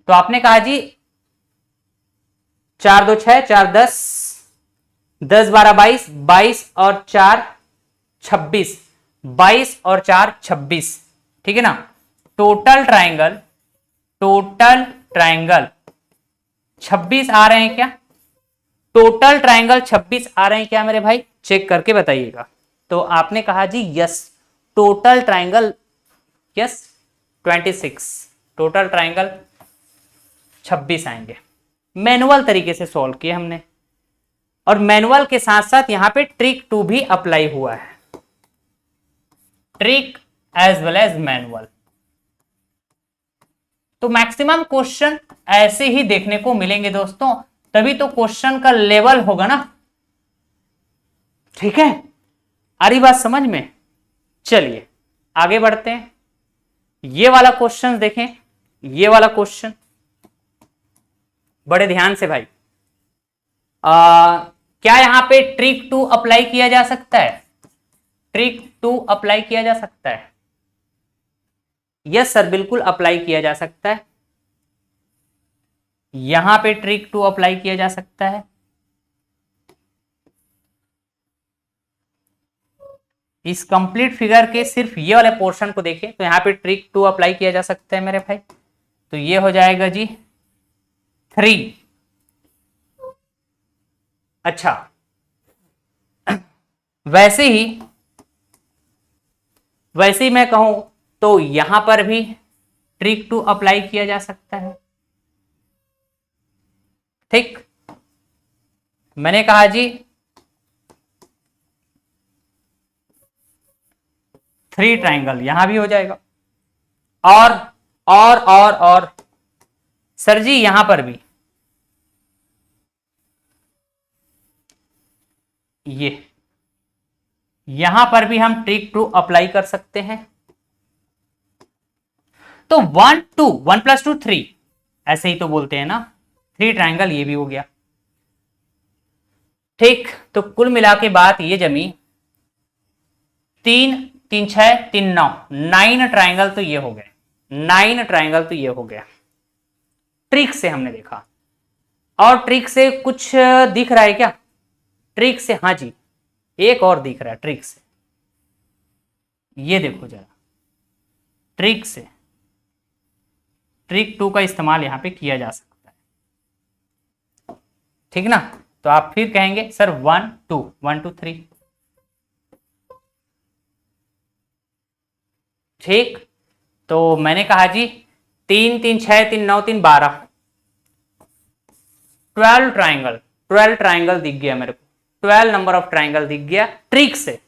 तो आपने कहा जी 4 2 6, 4 10, 10 12 22, 22 और 4 26, 22 और 4 26। ठीक है ना। टोटल ट्राइंगल, टोटल ट्राइंगल 26 आ रहे हैं क्या? टोटल ट्राइंगल 26 आ रहे हैं क्या मेरे भाई? चेक करके बताइएगा। तो आपने कहा जी yes, total triangle yes 26, total triangle 26 आएंगे। मैनुअल तरीके से सॉल्व किए हमने, और मैनुअल के साथ साथ यहां पे ट्रिक टू भी अप्लाई हुआ है। Trick as well as manual. तो मैक्सिमम क्वेश्चन ऐसे ही देखने को मिलेंगे दोस्तों, तभी तो क्वेश्चन का लेवल होगा ना। ठीक है, आ रही बात समझ में? चलिए आगे बढ़ते हैं। ये वाला क्वेश्चन देखें, ये वाला क्वेश्चन बड़े ध्यान से भाई। क्या यहां पे ट्रिक टू अप्लाई किया जा सकता है? ट्रिक टू अप्लाई किया जा सकता है? यस सर, बिल्कुल अप्लाई किया जा सकता है। यहां पे ट्रिक टू अप्लाई किया जा सकता है। इस कंप्लीट फिगर के सिर्फ ये वाले पोर्शन को देखें तो यहां पे ट्रिक टू अप्लाई किया जा सकता है मेरे भाई। तो ये हो जाएगा जी 3। अच्छा, वैसे ही मैं कहूं तो यहां पर भी ट्रिक टू अप्लाई किया जा सकता है। ठीक, मैंने कहा जी 3 ट्राइंगल यहां भी हो जाएगा। और सर जी यहां पर भी यहां पर भी हम ट्रिक टू अप्लाई कर सकते हैं। तो 1 2 1 + 2 3 ऐसे ही तो बोलते हैं ना, 3 ट्राइंगल ये भी हो गया। ठीक, तो कुल मिला के बात ये जमी 3 3 6 3 9 9 ट्राइंगल तो ये हो गए, 9 ट्राइंगल तो ये हो गया। ट्रिक से हमने देखा। और ट्रिक से कुछ दिख रहा है क्या? ट्रिक से, हाँ जी एक और दिख रहा है ट्रिक से। ये देखो जरा, ट्रिक से ट्रिक टू का इस्तेमाल यहां पे किया जा सकता है। ठीक ना? तो आप फिर कहेंगे सर 1 2 1 2 3। ठीक, तो मैंने कहा जी 3 3 6 3 9 3 12 12 ट्राइंगल, 12 ट्राइंगल दिख गया मेरे को, 12 नंबर ऑफ ट्राइंगल दिख गया ट्रिक से।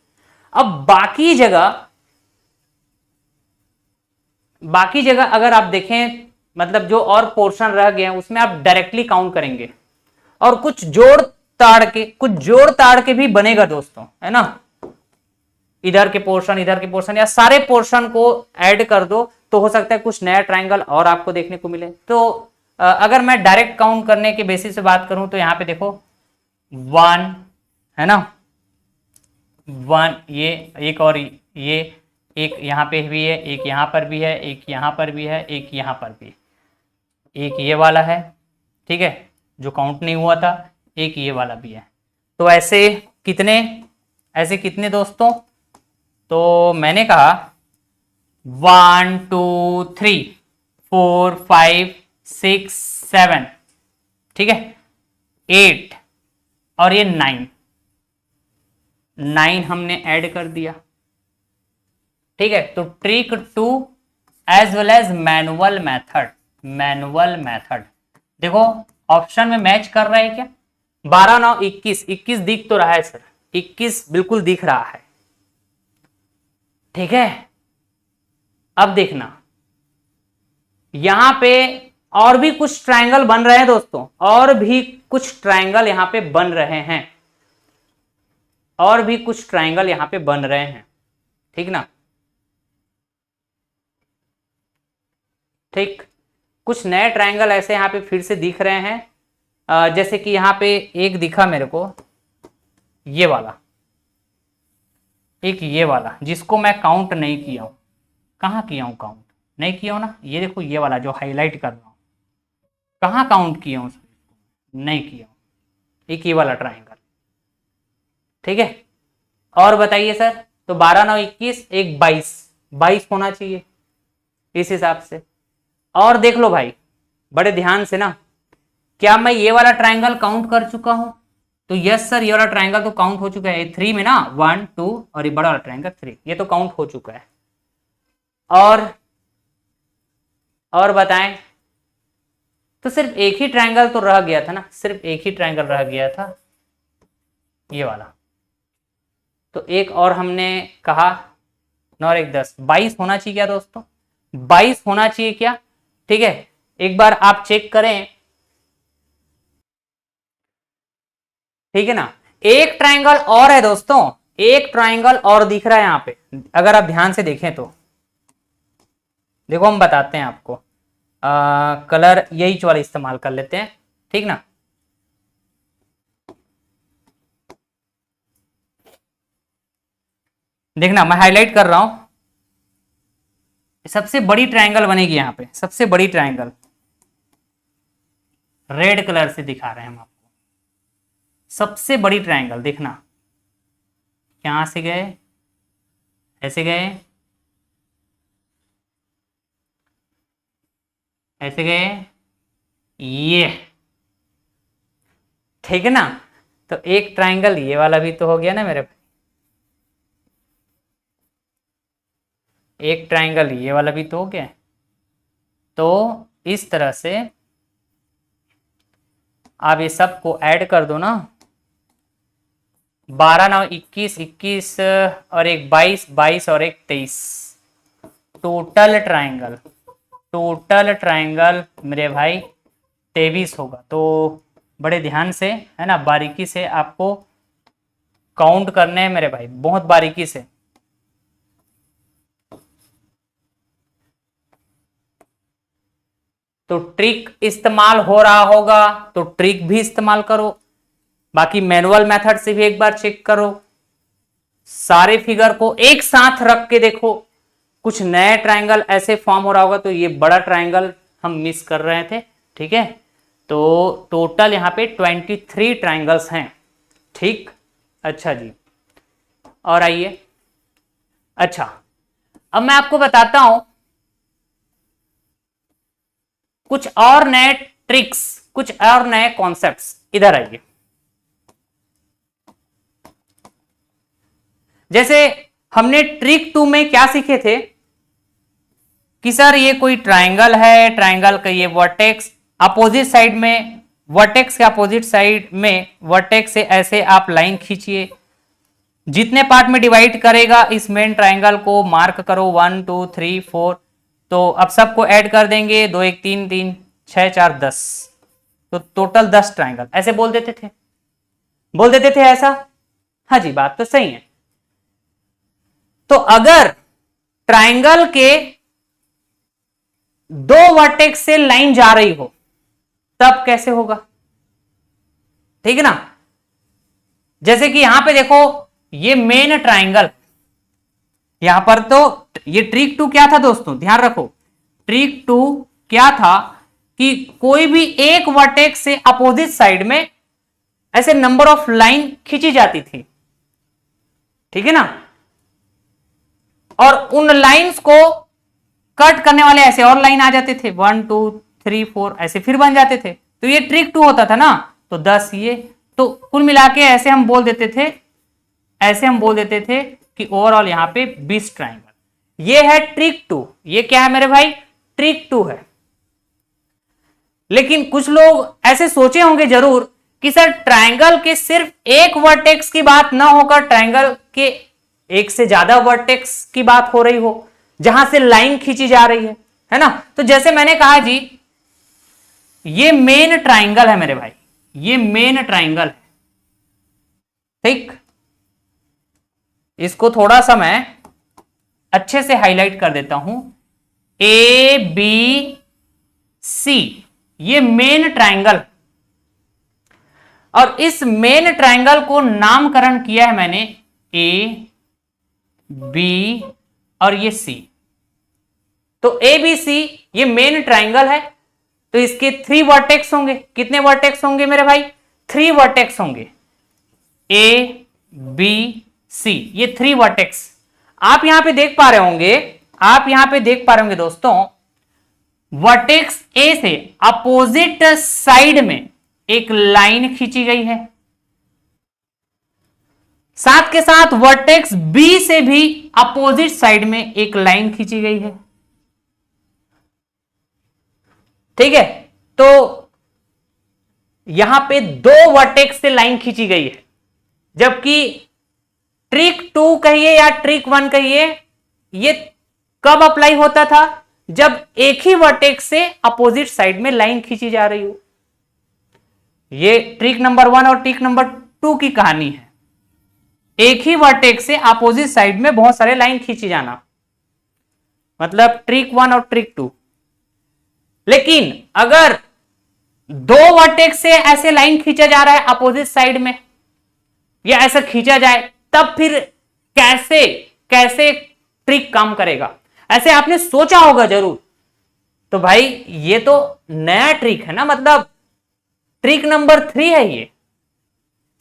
अब बाकी जगह अगर आप देखें, मतलब जो और पोर्शन रह गए हैं उसमें आप डायरेक्टली काउंट करेंगे, और कुछ जोड़ ताड़ के भी बनेगा दोस्तों, है ना। इधर के पोर्शन या सारे पोर्शन को ऐड कर दो तो हो सकता है कुछ नया ट्राइंगल और आपको देखने को मिले। तो अगर मैं डायरेक्ट काउंट करने के बेसिस से बात करूं तो यहां पे देखो 1 है ना, 1 ये एक, और ये एक यहां पे भी है, एक यहां पर भी है, एक यहां पर भी है, एक यहां पर भी, एक ये वाला है, ठीक है, जो काउंट नहीं हुआ था, एक ये वाला भी है। तो ऐसे कितने दोस्तों? तो मैंने कहा 1 2 3 4 5 6 7, ठीक है, 8 और ये 9 हमने ऐड कर दिया। ठीक है, तो trick two as well as manual method देखो ऑप्शन में मैच कर रहा है क्या? 12 9 21 दिख तो रहा है सर, 21 बिल्कुल दिख रहा है। ठीक है, अब देखना यहां पे और भी कुछ ट्रायंगल बन रहे हैं दोस्तों, और भी कुछ ट्रायंगल यहां पे बन रहे हैं, और भी कुछ ट्रायंगल यहां पे बन रहे हैं। ठीक ना? ठीक, कुछ नए ट्रायंगल ऐसे यहां पे फिर से दिख रहे हैं। जैसे कि यहां पे एक दिखा मेरे को, ये वाला, एक ये वाला जिसको मैं काउंट नहीं किया हूं। कहाँ किया हूं काउंट? नहीं किया हूं ना। ये देखो ये वाला जो हाईलाइट कर रहा हूं, कहाँ काउंट किया हूं? नहीं किया हूं। एक ये वाला ट्रायंगल, ठीक है। और बताइए सर, तो 12 9 21, एक 22 होना चाहिए इस हिसाब से। और देख लो भाई बड़े ध्यान से ना, क्या मैं ये वाला ट्रायंगल काउंट कर चुका हूं? तो यस सर, ये वाला ट्रायंगल तो काउंट हो चुका है 3 में ना, 1 2 और ये बड़ा वाला ट्रायंगल 3, ये तो काउंट हो चुका है। और बताएं, तो सिर्फ एक ही ट्रायंगल तो रह गया था ना, सिर्फ एक ही ट्रायंगल रह गया था, ये वाला। तो एक और हमने कहा 9 और 1 10, 22 होना चाहिए क्या दोस्तों? 22 होना चाहिए क्या? ठीक है, एक बार आप चेक करें, ठीक है ना। एक ट्राइंगल और है दोस्तों, एक ट्राइंगल और दिख रहा है यहां पे, अगर आप ध्यान से देखें तो देखो, हम बताते हैं आपको। कलर यही वाला इस्तेमाल कर लेते हैं, ठीक ना। देखना, मैं हाईलाइट कर रहा हूं, सबसे बड़ी ट्रायंगल बनेगी यहां पे, सबसे बड़ी ट्रायंगल रेड कलर से दिखा रहे हैं हम आपको, सबसे बड़ी ट्रायंगल। देखना, यहां से गए, ऐसे गए, ऐसे गए, ये, ठीक है ना। तो एक ट्रायंगल ये वाला भी तो हो गया ना मेरे भाई, एक ट्रायंगल ये वाला भी तो हो गया। तो इस तरह से आप ये सब को ऐड कर दो ना, 12 9 21, 21 और एक 22, 22 और एक 23, टोटल ट्रायंगल, टोटल ट्रायंगल मेरे भाई 23 होगा। तो बड़े ध्यान से, है ना, बारीकी से आपको काउंट करने हैं मेरे भाई, बहुत बारीकी से। तो ट्रिक इस्तेमाल हो रहा होगा तो ट्रिक भी इस्तेमाल करो, बाकी मैनुअल मेथड से भी एक बार चेक करो, सारे फिगर को एक साथ रख के देखो, कुछ नए ट्रायंगल ऐसे फॉर्म हो रहा होगा। तो ये बड़ा ट्रायंगल हम मिस कर रहे थे, ठीक है। तो टोटल यहां पे 23 ट्रायंगल्स हैं, ठीक। अच्छा जी, और आइए, अच्छा अब मैं आपको बताता हूं कुछ और नए ट्रिक्स, कुछ और नए कॉन्सेप्ट्स। इधर आइए, जैसे हमने ट्रिक 2 में क्या सीखे थे कि सर ये कोई ट्रायंगल है, ट्रायंगल का ये वर्टेक्स अपोजिट साइड में, वर्टेक्स के अपोजिट साइड में वर्टेक्स से ऐसे आप लाइन खींचिए, जितने पार्ट में डिवाइड करेगा इस मेन ट्रायंगल को मार्क करो, 1 2 3 4। तो अब सबको ऐड कर देंगे, 2 1 3 3 6 4 10, तो टोटल 10 ट्रायंगल, ऐसे बोल देते थे, बोल देते थे ऐसा। हाँ जी, बात तो सही है। तो अगर ट्रायंगल के दो वर्टेक्स से लाइन जा रही हो तब कैसे होगा, ठीक है ना। जैसे कि यहां पे देखो, ये मेन ट्रायंगल, यहां पर तो ये ट्रिक 2 क्या था दोस्तों, ध्यान रखो, ट्रिक 2 क्या था कि कोई भी एक वर्टेक्स से अपोजिट साइड में ऐसे नंबर ऑफ लाइन खींची जाती थी, ठीक है ना, और उन लाइंस को कट करने वाले ऐसे और लाइन आ जाते थे, 1 2 3 4 ऐसे फिर बन जाते थे। तो ये ट्रिक 2 होता था ना, तो 10 ये, तो कुल मिला के ऐसे हम बोल देते थे, ऐसे हम बोल देते थे कि ओवरऑल यहां पे 20 ट्रायंगल। ये है ट्रिक 2, ये क्या है मेरे भाई, ट्रिक 2 है। लेकिन कुछ लोग ऐसे सोचे होंगे जरूर कि सर ट्रायंगल के सिर्फ एक वर्टेक्स की बात ना होकर ट्रायंगल के एक से ज्यादा वर्टेक्स की बात हो रही हो, जहां से लाइन खींची जा रही है ना। तो जैसे मैंने कहा जी, ये मेन ट्रायंगल है मेरे भाई, ये मेन ट्रायंगल है, ठीक। इसको थोड़ा सा मैं अच्छे से हाईलाइट कर देता हूं, ए बी सी, ये मेन ट्रायंगल, और इस मेन ट्रायंगल को नामकरण किया है मैंने ए बी और ये सी। तो ए बी सी ये मेन ट्रायंगल है, तो इसके 3 वर्टेक्स होंगे। कितने वर्टेक्स होंगे मेरे भाई, 3 वर्टेक्स होंगे, ए बी सी, ये 3 वर्टेक्स। आप यहां पे देख पा रहे होंगे, आप यहां पे देख पा रहे होंगे दोस्तों, वर्टेक्स ए से अपोजिट साइड में एक लाइन खींची गई है, साथ के साथ वर्टेक्स बी से भी अपोजिट साइड में एक लाइन खींची गई है, ठीक है। तो यहां पे 2 वर्टेक्स से लाइन खींची गई है, जबकि ट्रिक 2 कहिए या ट्रिक 1 कहिए, ये कब अप्लाई होता था? जब एक ही वर्टेक्स से अपोजिट साइड में लाइन खींची जा रही हो। ये ट्रिक नंबर 1 और ट्रिक नंबर 2 की कहानी है। एक ही वर्टेक्स से अपोजिट साइड में बहुत सारे लाइन खींची जाना, मतलब ट्रिक 1 और ट्रिक 2। लेकिन अगर दो वर्टेक्स से ऐसे लाइन खींचा जा रहा है अपोजिट साइड में, या ऐसा खींचा जाए, तब फिर कैसे कैसे ट्रिक काम करेगा? ऐसे आपने सोचा होगा जरूर। तो भाई ये तो नया ट्रिक है ना, मतलब ट्रिक नंबर 3 है ये,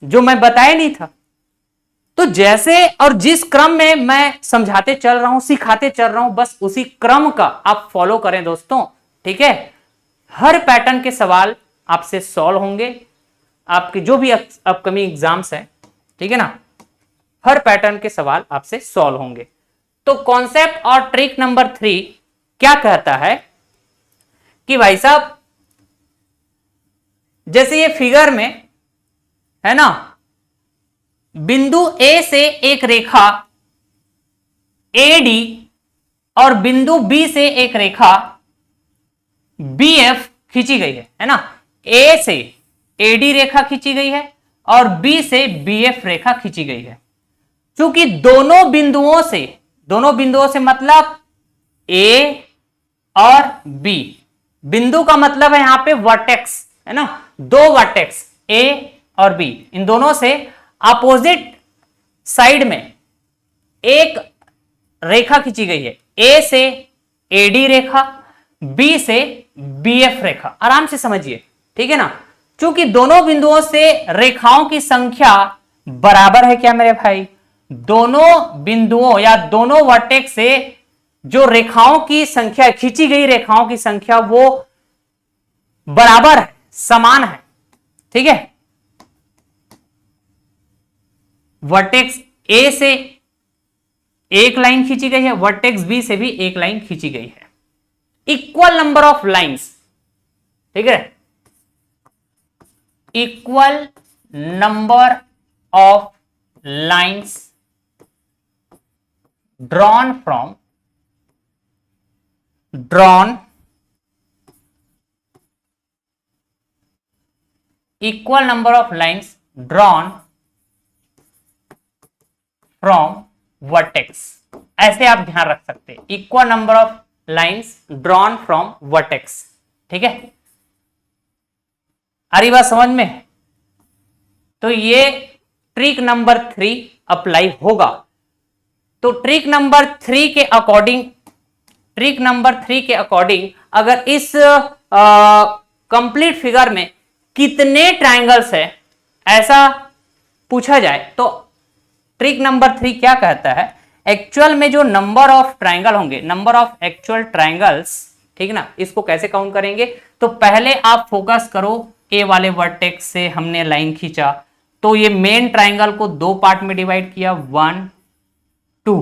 जो मैं बताया नहीं था। तो जैसे और जिस क्रम में मैं समझाते चल रहा हूं, सिखाते चल रहा हूं, बस उसी क्रम का आप फॉलो करें दोस्तों, ठीक है। हर पैटर्न के सवाल आपसे सॉल्व होंगे, आपके जो भी अपकमिंग एग्जाम्स है, ठीक है ना, हर पैटर्न के सवाल आपसे सॉल्व होंगे। तो कॉन्सेप्ट और ट्रिक नंबर 3 क्या कहता है कि भाई साहब, जैसे ये फिगर में है ना, बिंदु ए से एक रेखा AD और बिंदु B से एक रेखा BF खींची गई है ना। A से AD रेखा खींची गई है और B से BF रेखा खींची गई है। क्योंकि दोनों बिंदुओं से मतलब A और B, बिंदु का मतलब है यहां पे वर्टेक्स, है ना, दो वर्टेक्स A और B, इन दोनों से अपोजिट साइड में एक रेखा खींची गई है। A से AD रेखा, B से BF रेखा। आराम से समझिए, ठीक है ना। क्योंकि दोनों बिंदुओं से रेखाओं की संख्या बराबर है क्या मेरे भाई? दोनों बिंदुओं या दोनों वर्टेक्स से जो रेखाओं की संख्या, खींची गई रेखाओं की संख्या, वो बराबर है, समान है, ठीक है। वर्टेक्स A से एक लाइन खींची गई है, वर्टेक्स B से भी एक लाइन खींची गई है। इक्वल नंबर ऑफ लाइंस, ठीक है, equal number of lines drawn equal number of lines drawn from vertex। ऐसे आप ध्यान रख सकते हैं, equal number of lines drawn from vertex, ठीक है। आ रही बात समझ में? तो ये ट्रिक नंबर 3 अप्लाई होगा। तो ट्रिक नंबर 3 के अकॉर्डिंग अगर इस कंप्लीट फिगर में कितने ट्रायंगल्स है ऐसा पूछा जाए, तो ट्रिक नंबर 3 क्या कहता है? एक्चुअल में जो नंबर ऑफ ट्रायंगल होंगे, नंबर ऑफ एक्चुअल ट्रायंगल्स, ठीक ना, इसको कैसे काउंट करेंगे? तो पहले आप फोकस करो, ए वाले वर्टेक्स से हमने लाइन खींचा, तो ये मेन ट्रायंगल को दो पार्ट में डिवाइड किया, 1 2,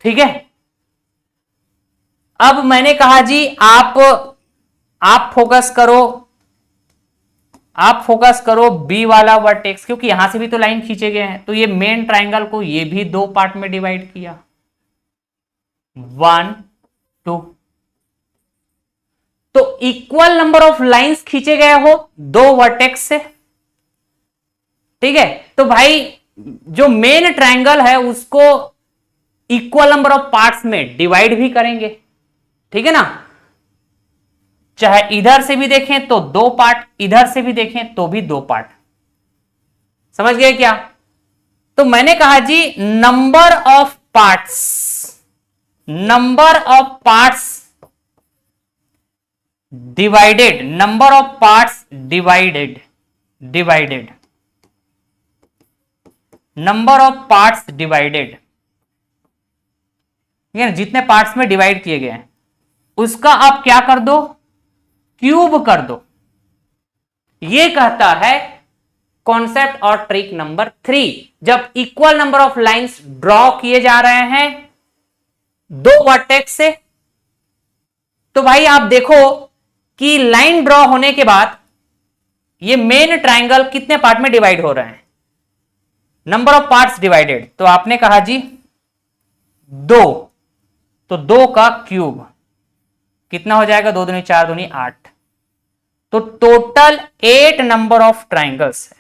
ठीक है। अब मैंने कहा जी आप फोकस करो बी वाला वर्टेक्स, क्योंकि यहां से भी तो लाइन खींचे गए हैं, तो ये मेन ट्रायंगल को ये भी दो पार्ट में डिवाइड किया, 1 2। तो इक्वल नंबर ऑफ लाइंस खींचे गए हो दो वर्टेक्स से, ठीक है। तो भाई जो मेन ट्रायंगल है उसको इक्वल नंबर ऑफ पार्ट्स में डिवाइड भी करेंगे, ठीक है ना। चाहे इधर से भी देखें तो दो पार्ट, इधर से भी देखें तो भी दो पार्ट। समझ गए क्या? तो मैंने कहा जी number of parts divided, number of parts divided, number of parts divided, ठीक है ना, जितने पार्ट्स में डिवाइड किए गए हैं उसका आप क्या कर दो? क्यूब कर दो। ये कहता है कॉन्सेप्ट और ट्रिक नंबर 3। जब equal number of lines draw किए जा रहे हैं दो वर्टेक्स से, तो भाई आप देखो कि लाइन ड्रॉ होने के बाद ये मेन ट्रायंगल कितने पार्ट में डिवाइड हो रहे हैं? Number of parts divided. तो आपने कहा जी 2, तो 2 का क्यूब कितना हो जाएगा, 2 दूनी 4 दूनी 8। तो टोटल 8 नंबर ऑफ ट्राइंगल्स है,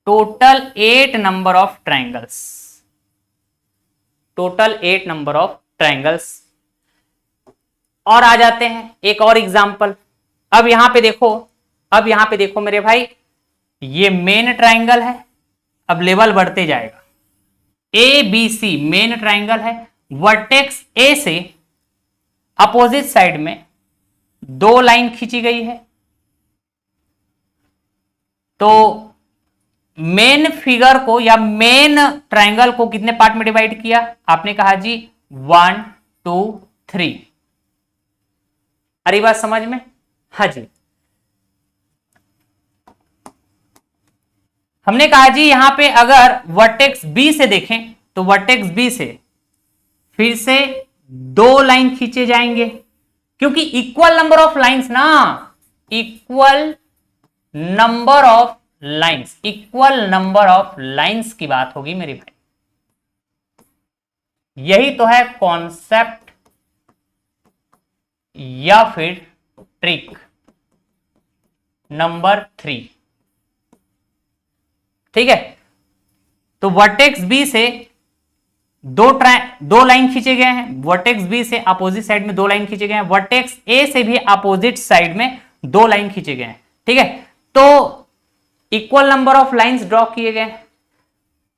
total 8 number of triangles, total 8 number of triangles. और आ जाते हैं एक और एग्जांपल। अब यहां पे देखो, अब यहां पे देखो मेरे भाई, ये मेन ट्राइंगल है, अब लेवल बढ़ते जाएगा। A B C main triangle है, वर्टेक्स ए से अपोजिट साइड में 2 लाइन खींची गई है। तो मेन फिगर को या मेन ट्राइंगल को कितने पार्ट में डिवाइड किया, आपने कहा जी 1 2 3। अरे बात समझ में, हाँ जी। हमने कहा जी यहां पे अगर वर्टेक्स बी से देखें तो वर्टेक्स बी से फिर से 2 लाइन खींचे जाएंगे, क्योंकि इक्वल नंबर ऑफ लाइंस ना, equal number of lines, equal number of lines की बात होगी मेरी भाई। यही तो है कॉन्सेप्ट या फिर ट्रिक नंबर 3। ठीक है, तो वर्टेक्स बी से 2 लाइन खींचे गए हैं, वर्टेक्स बी से अपोजिट साइड में 2 लाइन खींचे गए हैं, वर्टेक्स ए से भी अपोजिट साइड में 2 लाइन खींचे गए हैं। ठीक है, तो equal number of lines draw किए गए।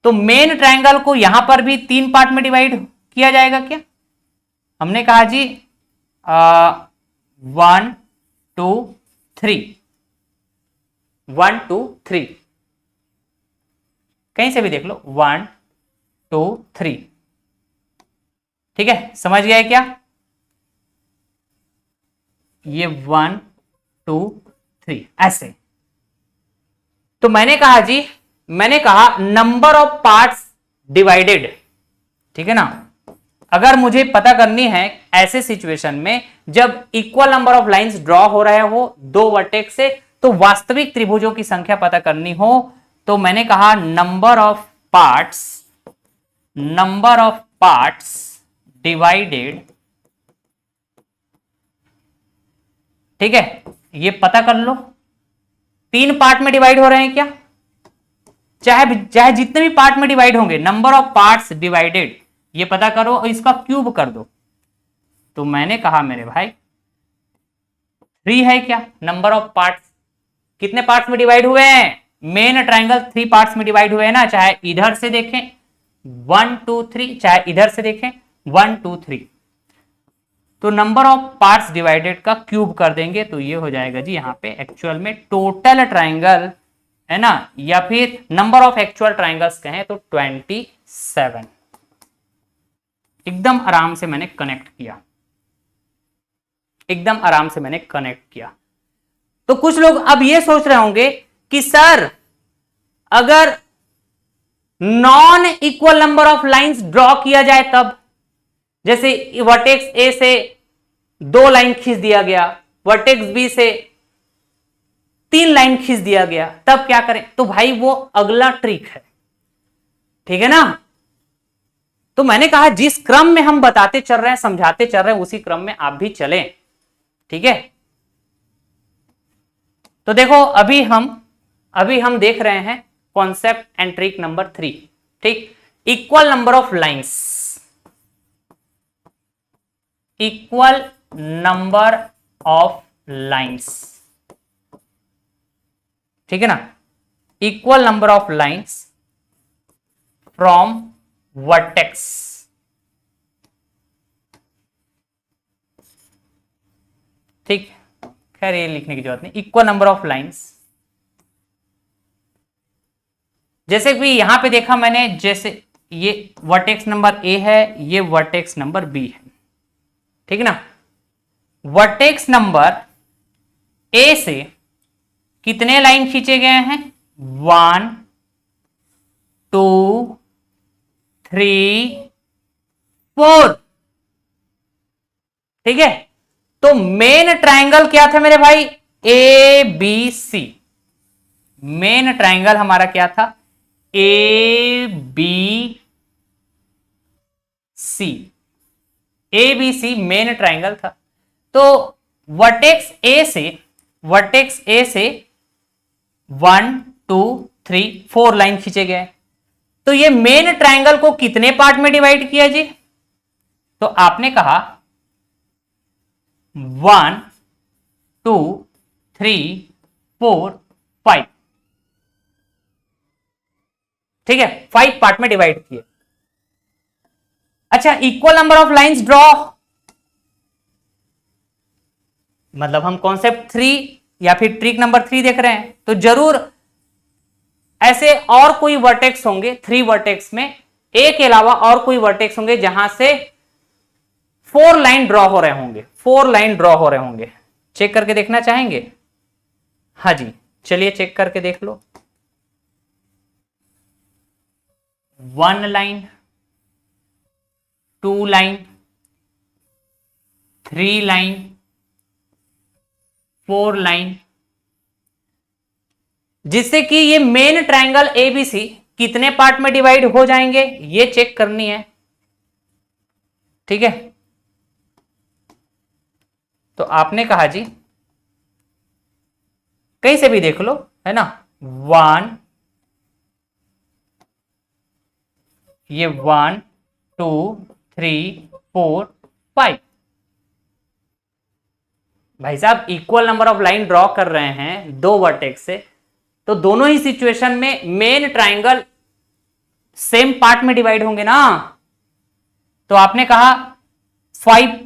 तो मेन ट्राइंगल को यहां पर भी 3 पार्ट में डिवाइड किया जाएगा क्या, हमने कहा जी 1 2 3, 1 2 3, कहीं से भी देख लो 1 2 3। ठीक है, समझ गए क्या, ये 1 2 3 ऐसे। तो मैंने कहा जी, मैंने कहा नंबर ऑफ पार्ट्स डिवाइडेड। ठीक है ना, अगर मुझे पता करनी है ऐसे सिचुएशन में जब equal number of lines draw हो रहे हो 2 वर्टेक्स से, तो वास्तविक त्रिभुजों की संख्या पता करनी हो, तो मैंने कहा नंबर ऑफ पार्ट्स डिवाइडेड। ठीक है, ये पता कर लो 3 पार्ट में डिवाइड हो रहे हैं क्या, चाहे जितने भी पार्ट में डिवाइड होंगे, नंबर ऑफ पार्ट्स डिवाइडेड ये पता करो और इसका क्यूब कर दो। तो मैंने कहा मेरे भाई 3 है क्या नंबर ऑफ पार्ट्स, कितने पार्ट्स में डिवाइड हुए हैं, मेन ट्राइंगल 3 पार्ट्स में डिवाइड हुए हैं ना, चाहे इधर से देखें 1 2 3, चाहे इधर से देखें 1 2 3। तो नंबर ऑफ पार्ट्स डिवाइडेड का क्यूब कर देंगे, तो ये हो जाएगा जी यहाँ पे एक्चुअल में टोटल ट्राइंगल है ना, या फिर नंबर ऑफ एक्चुअल ट्राइंगल्स कहें तो 27। एकदम आराम से मैंने कनेक्ट किया, एकदम आराम से मैंने कनेक्ट किया। तो कुछ लोग अब ये सोच रहे होंगे कि सर अगर non equal number of lines draw किया जाए तब, जैसे वर्टेक्स ए से 2 लाइन खींच दिया गया, वर्टेक्स बी से 3 लाइन खींच दिया गया, तब क्या करें, तो भाई वो अगला ट्रिक है। ठीक है ना, तो मैंने कहा जिस क्रम में हम बताते चल रहे हैं, समझाते चल रहे हैं, उसी क्रम में आप भी चलें। ठीक है, तो देखो अभी हम देख रहे हैं कॉन्सेप्ट एंड ट्रिक नंबर 3। ठीक, equal number of lines, equal number of lines. ठीक है ना, equal number of lines from vertex. ठीक, खैर ये लिखने की जरूरत नहीं, इक्वल नंबर ऑफ लाइंस। जैसे कि यहां पे देखा मैंने, जैसे ये वर्टेक्स नंबर ए है, ये वर्टेक्स नंबर बी है। ठीक है ना, वर्टेक्स नंबर ए से कितने लाइन खींचे गए हैं, 1 2 3 4। ठीक है, तो मेन ट्राइंगल क्या था मेरे भाई, A B C. Main triangle हमारा क्या था, A B C, A B C main triangle था। तो वर्टेक्स ए से 1 2 3 4 लाइन खींचे गए। तो ये मेन ट्राइंगल को कितने पार्ट में डिवाइड किया जी? तो आपने कहा 1 2 3 4 5, ठीक है, 5 पार्ट में डिवाइड किए। अच्छा, equal number of lines draw, मतलब हम कॉन्सेप्ट 3 या फिर ट्रिक नंबर 3 देख रहे हैं, तो जरूर ऐसे और कोई वर्टेक्स होंगे 3 वर्टेक्स में, ए के अलावा और कोई वर्टेक्स होंगे जहां से 4 लाइन ड्रॉ हो रहे होंगे, 4 लाइन ड्रॉ हो रहे होंगे। चेक करके देखना चाहेंगे? हाँ जी, चलिए चेक करके देख लो। 1 लाइन, 2 लाइन, 3 लाइन, 4 लाइन, जिससे कि ये मेन ट्राइंगल एबीसी कितने पार्ट में डिवाइड हो जाएंगे ये चेक करनी है, ठीक है। तो आपने कहा जी, कहीं से भी देख लो, है ना, 1, ये 1 2 3 4 5, भाई साहब equal number of line draw कर रहे हैं 2 वर्टेक्स से, तो दोनों ही सिचुएशन में मेन ट्राइंगल सेम पार्ट में डिवाइड होंगे ना। तो आपने कहा 5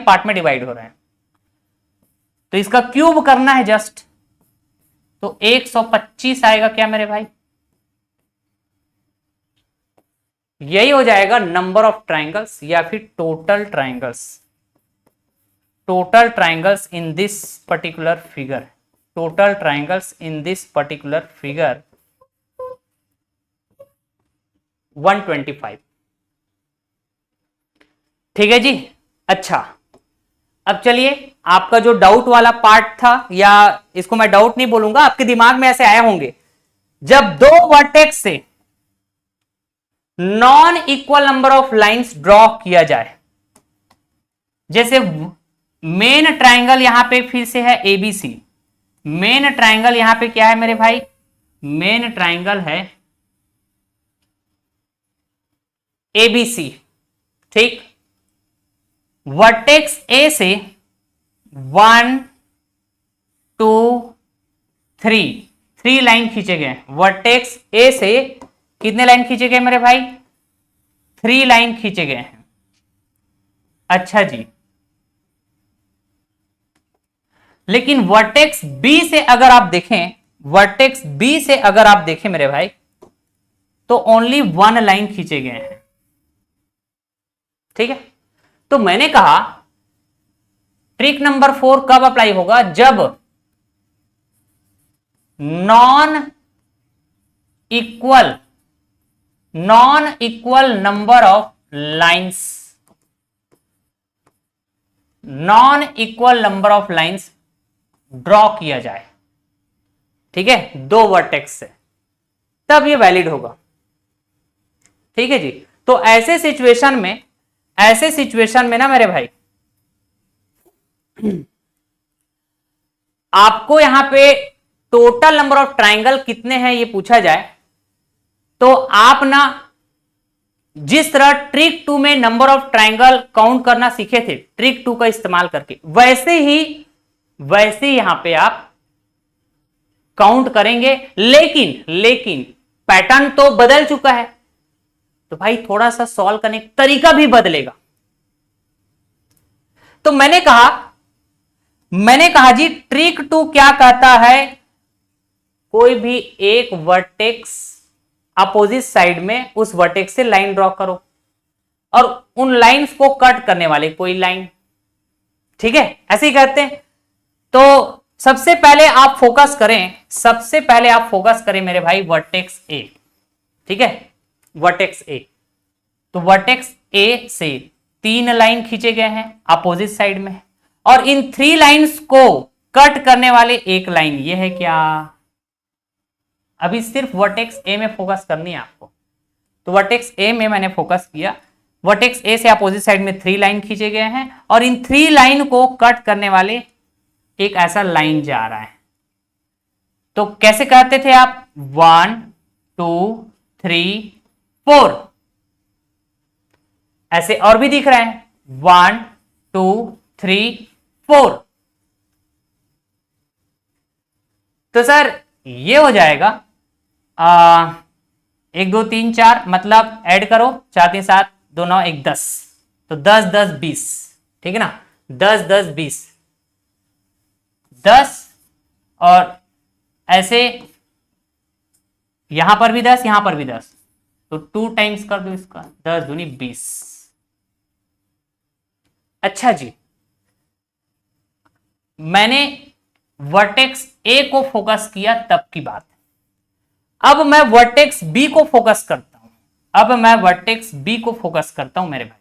पार्ट में डिवाइड हो रहे हैं, तो इसका क्यूब करना है जस्ट, तो 125 आएगा क्या मेरे भाई? यही हो जाएगा नंबर ऑफ ट्राइंगल्स या फिर total triangles in this particular figure, total triangles in this particular figure 125, ठीक है जी। अच्छा, अब चलिए आपका जो डाउट वाला पार्ट था, या इसको मैं डाउट नहीं बोलूंगा, आपके दिमाग में ऐसे आए होंगे, जब 2 वर्टेक्स से non equal number of lines draw किया जाए, जैसे मेन ट्राइंगल यहां पे फिर से है एबीसी, मेन ट्राइंगल यहां पे क्या है मेरे भाई? मेन ट्राइंगल है एबीसी, ठीक। वर्टेक्स ए से 1 2 3 लाइन खींचे गए। वर्टेक्स ए से कितने लाइन खींचे गए मेरे भाई? 3 लाइन खींचे गए हैं। अच्छा जी, लेकिन वर्टेक्स बी से अगर आप देखें, वर्टेक्स बी से अगर आप देखें मेरे भाई, तो ओनली 1 लाइन खींचे गए हैं, ठीक है। तो मैंने कहा ट्रिक नंबर 4 कब अप्लाई होगा? जब non equal number of lines, non equal number of lines draw किया जाए, ठीक है, 2 वर्टेक्स से, तब ये वैलिड होगा, ठीक है जी। तो ऐसे सिचुएशन में ना मेरे भाई, आपको यहां पे टोटल नंबर ऑफ ट्राइंगल कितने हैं ये पूछा जाए, तो आप ना जिस तरह ट्रिक 2 में नंबर ऑफ ट्राइंगल काउंट करना सीखे थे ट्रिक 2 का इस्तेमाल करके, वैसे ही यहां पे आप काउंट करेंगे, लेकिन पैटर्न तो बदल चुका है, तो भाई थोड़ा सा सॉल्व करने का तरीका भी बदलेगा। तो मैंने कहा जी ट्रिक 2 क्या कहता है? कोई भी एक वर्टेक्स अपोजिट साइड में उस वर्टेक्स से लाइन ड्रॉ करो, और उन लाइंस को कट करने वाले कोई लाइन, ठीक है, ऐसे ही कहते हैं। तो सबसे पहले आप फोकस करें मेरे भाई वर्टेक्स ए, ठीक है, वर्टेक्स ए। तो वर्टेक्स ए से 3 लाइन खींचे गए हैं अपोजिट साइड में, और इन 3 लाइंस को कट करने वाले एक लाइन ये है क्या? अभी सिर्फ वर्टेक्स ए में फोकस करनी है आपको। तो वर्टेक्स ए में मैंने फोकस किया। वर्टेक्स ए से अपोजिट साइड में 3 लाइन खींचे गए हैं और इन 3 लाइन को कट करने वाले एक ऐसा लाइन जा रहा है। तो कैसे कहते थे आप? 1 2 3 4 ऐसे और भी दिख रहे हैं 1 2 3 4। तो सर ये हो जाएगा 1 2 3 4, मतलब ऐड करो 4 3 7 2 9 1 10, तो 10 10 20, ठीक है ना? 10 10 20 10 और ऐसे यहां पर भी 10, यहां पर भी 10, तो 2 टाइम्स कर दो इसका, 10 दूनी 20। अच्छा जी, मैंने वर्टेक्स ए को फोकस किया तब की बात है। अब मैं वर्टेक्स बी को फोकस करता हूं। अब मैं वर्टेक्स बी को फोकस करता हूं मेरे भाई।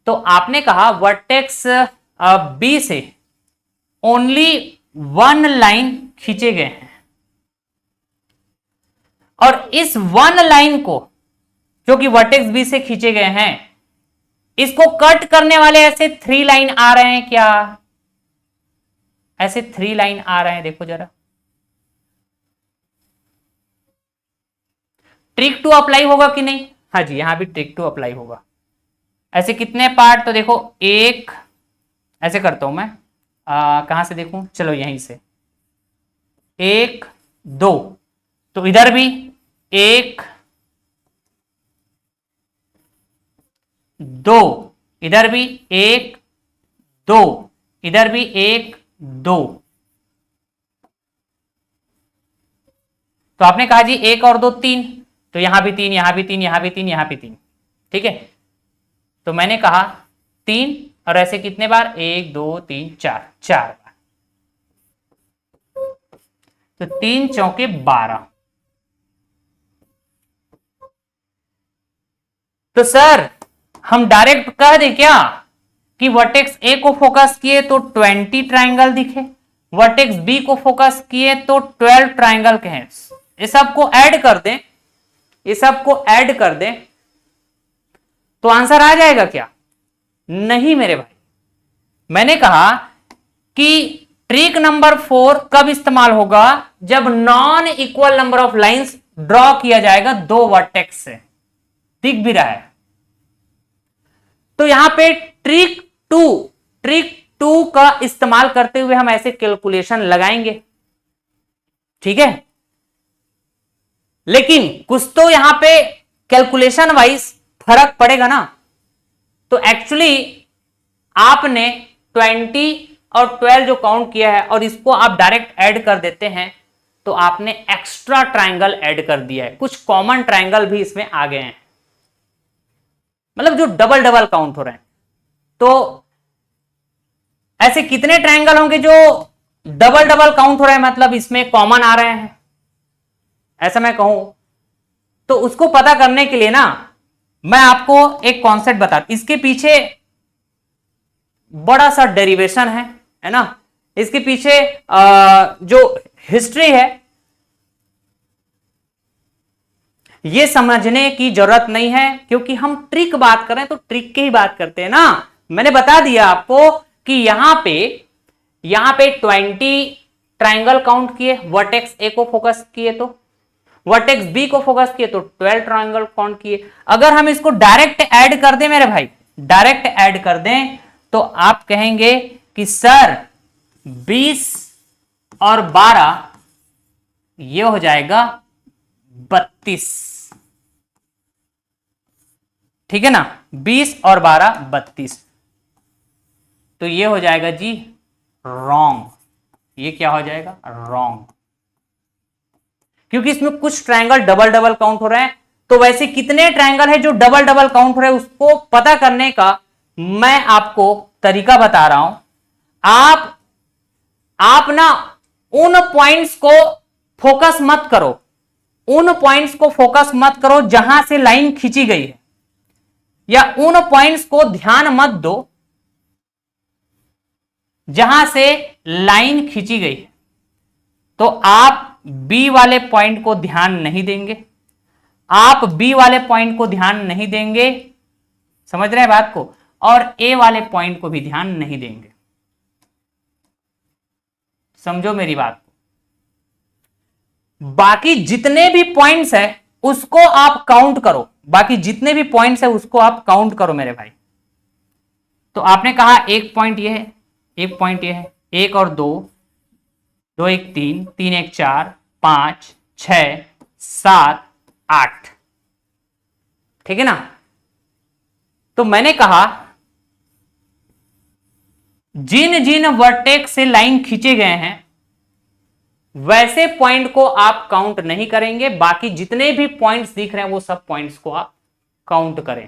तो आपने कहा वर्टेक्स बी से ओनली 1 लाइन खींचे गए हैं और इस 1 लाइन को जो कि वर्टेक्स बी से खींचे गए हैं, इसको कट करने वाले ऐसे 3 लाइन आ रहे हैं क्या? ऐसे 3 लाइन आ रहे हैं, देखो जरा। ट्रिक 2 अप्लाई होगा कि नहीं? हाँ जी, यहां भी ट्रिक 2 अप्लाई होगा। ऐसे कितने पार्ट? तो देखो एक, ऐसे करता हूं मैं, कहां से देखूं? चलो यहीं से 1 2, तो इधर भी 1 2, इधर भी 1 2, इधर भी 1 2। तो आपने कहा जी 1 और 2 3, तो यहां भी 3, यहां भी 3, यहां भी 3, यहां भी 3, ठीक है। तो मैंने कहा 3 और ऐसे कितने बार? 1 2 3 4, 4 बार। तो 3 चौके 12। तो सर हम डायरेक्ट कह दें क्या कि वर्टेक्स ए को फोकस किए तो 20 ट्राइंगल दिखे, वर्टेक्स बी को फोकस किए तो 12 ट्राइंगल कहें? ये सबको ऐड कर दें, ये सबको ऐड कर दें तो आंसर आ जाएगा क्या? नहीं मेरे भाई। मैंने कहा कि ट्रिक नंबर 4 कब इस्तेमाल होगा? जब non equal number of lines draw किया जाएगा 2 वर्टेक्स से। दिख भी रहा है। तो यहां पे ट्रिक 2 का इस्तेमाल करते हुए हम ऐसे कैलकुलेशन लगाएंगे, ठीक है। लेकिन कुछ तो यहां पे कैलकुलेशन वाइज फर्क पड़ेगा ना। तो एक्चुअली आपने 20 और 12 जो काउंट किया है और इसको आप डायरेक्ट ऐड कर देते हैं, तो आपने एक्स्ट्रा ट्राइंगल ऐड कर दिया है। कुछ कॉमन ट्राइंगल भी इसमें आ गए हैं, मतलब जो डबल डबल काउंट हो रहे हैं। तो ऐसे कितने ट्राइंगल होंगे जो डबल डबल काउंट हो रहे हैं, मतलब इसमें कॉमन आ रहे हैं, ऐसा मैं कहूं? तो उसको पता करने के लिए ना मैं आपको एक कॉन्सेप्ट बता, इसके पीछे बड़ा सा डेरिवेशन है ना। इसके पीछे जो हिस्ट्री है ये समझने की जरूरत नहीं है, क्योंकि हम ट्रिक बात करें तो ट्रिक की ही बात करते हैं ना। मैंने बता दिया आपको कि यहां पे 20 ट्राइंगल काउंट किए, वर्टेक्स ए को फोकस किए तो, वर्टेक्स बी को फोकस किए तो 12 ट्राइंगल काउंट किए। अगर हम इसको डायरेक्ट ऐड कर दें मेरे भाई, डायरेक्ट ऐड कर दें, तो आप कहेंगे कि सर 20 और 12 ये हो जाएगा 32, ठीक है ना। 20 और 12 32, तो ये हो जाएगा जी रॉन्ग। ये क्या हो जाएगा? रॉन्ग, क्योंकि इसमें कुछ ट्रायंगल डबल डबल काउंट हो रहे हैं। तो वैसे कितने ट्रायंगल है जो डबल डबल काउंट हो रहे हैं, उसको पता करने का मैं आपको तरीका बता रहा हूं। आप ना उन पॉइंट्स को फोकस मत करो, उन पॉइंट्स को फोकस मत करो जहां से लाइन खींची गई है, या उन पॉइंट्स को ध्यान मत दो जहां से लाइन खींची गई है। तो आप बी वाले पॉइंट को ध्यान नहीं देंगे, आप बी वाले पॉइंट को ध्यान नहीं देंगे, समझ रहे हैं बात को, और ए वाले पॉइंट को भी ध्यान नहीं देंगे। समझो मेरी बात को। बाकी जितने भी पॉइंट्स है उसको आप काउंट करो, बाकी जितने भी पॉइंट्स है उसको आप काउंट करो मेरे भाई। तो आपने कहा एक पॉइंट ये है, एक पॉइंट ये है, एक और दो, दो एक तीन, तीन एक चार, 5 6 7 8, ठीक है ना। तो मैंने कहा जिन जिन वर्टेक्स से लाइन खींचे गए हैं वैसे पॉइंट को आप काउंट नहीं करेंगे, बाकी जितने भी पॉइंट्स दिख रहे हैं वो सब पॉइंट्स को आप काउंट करें।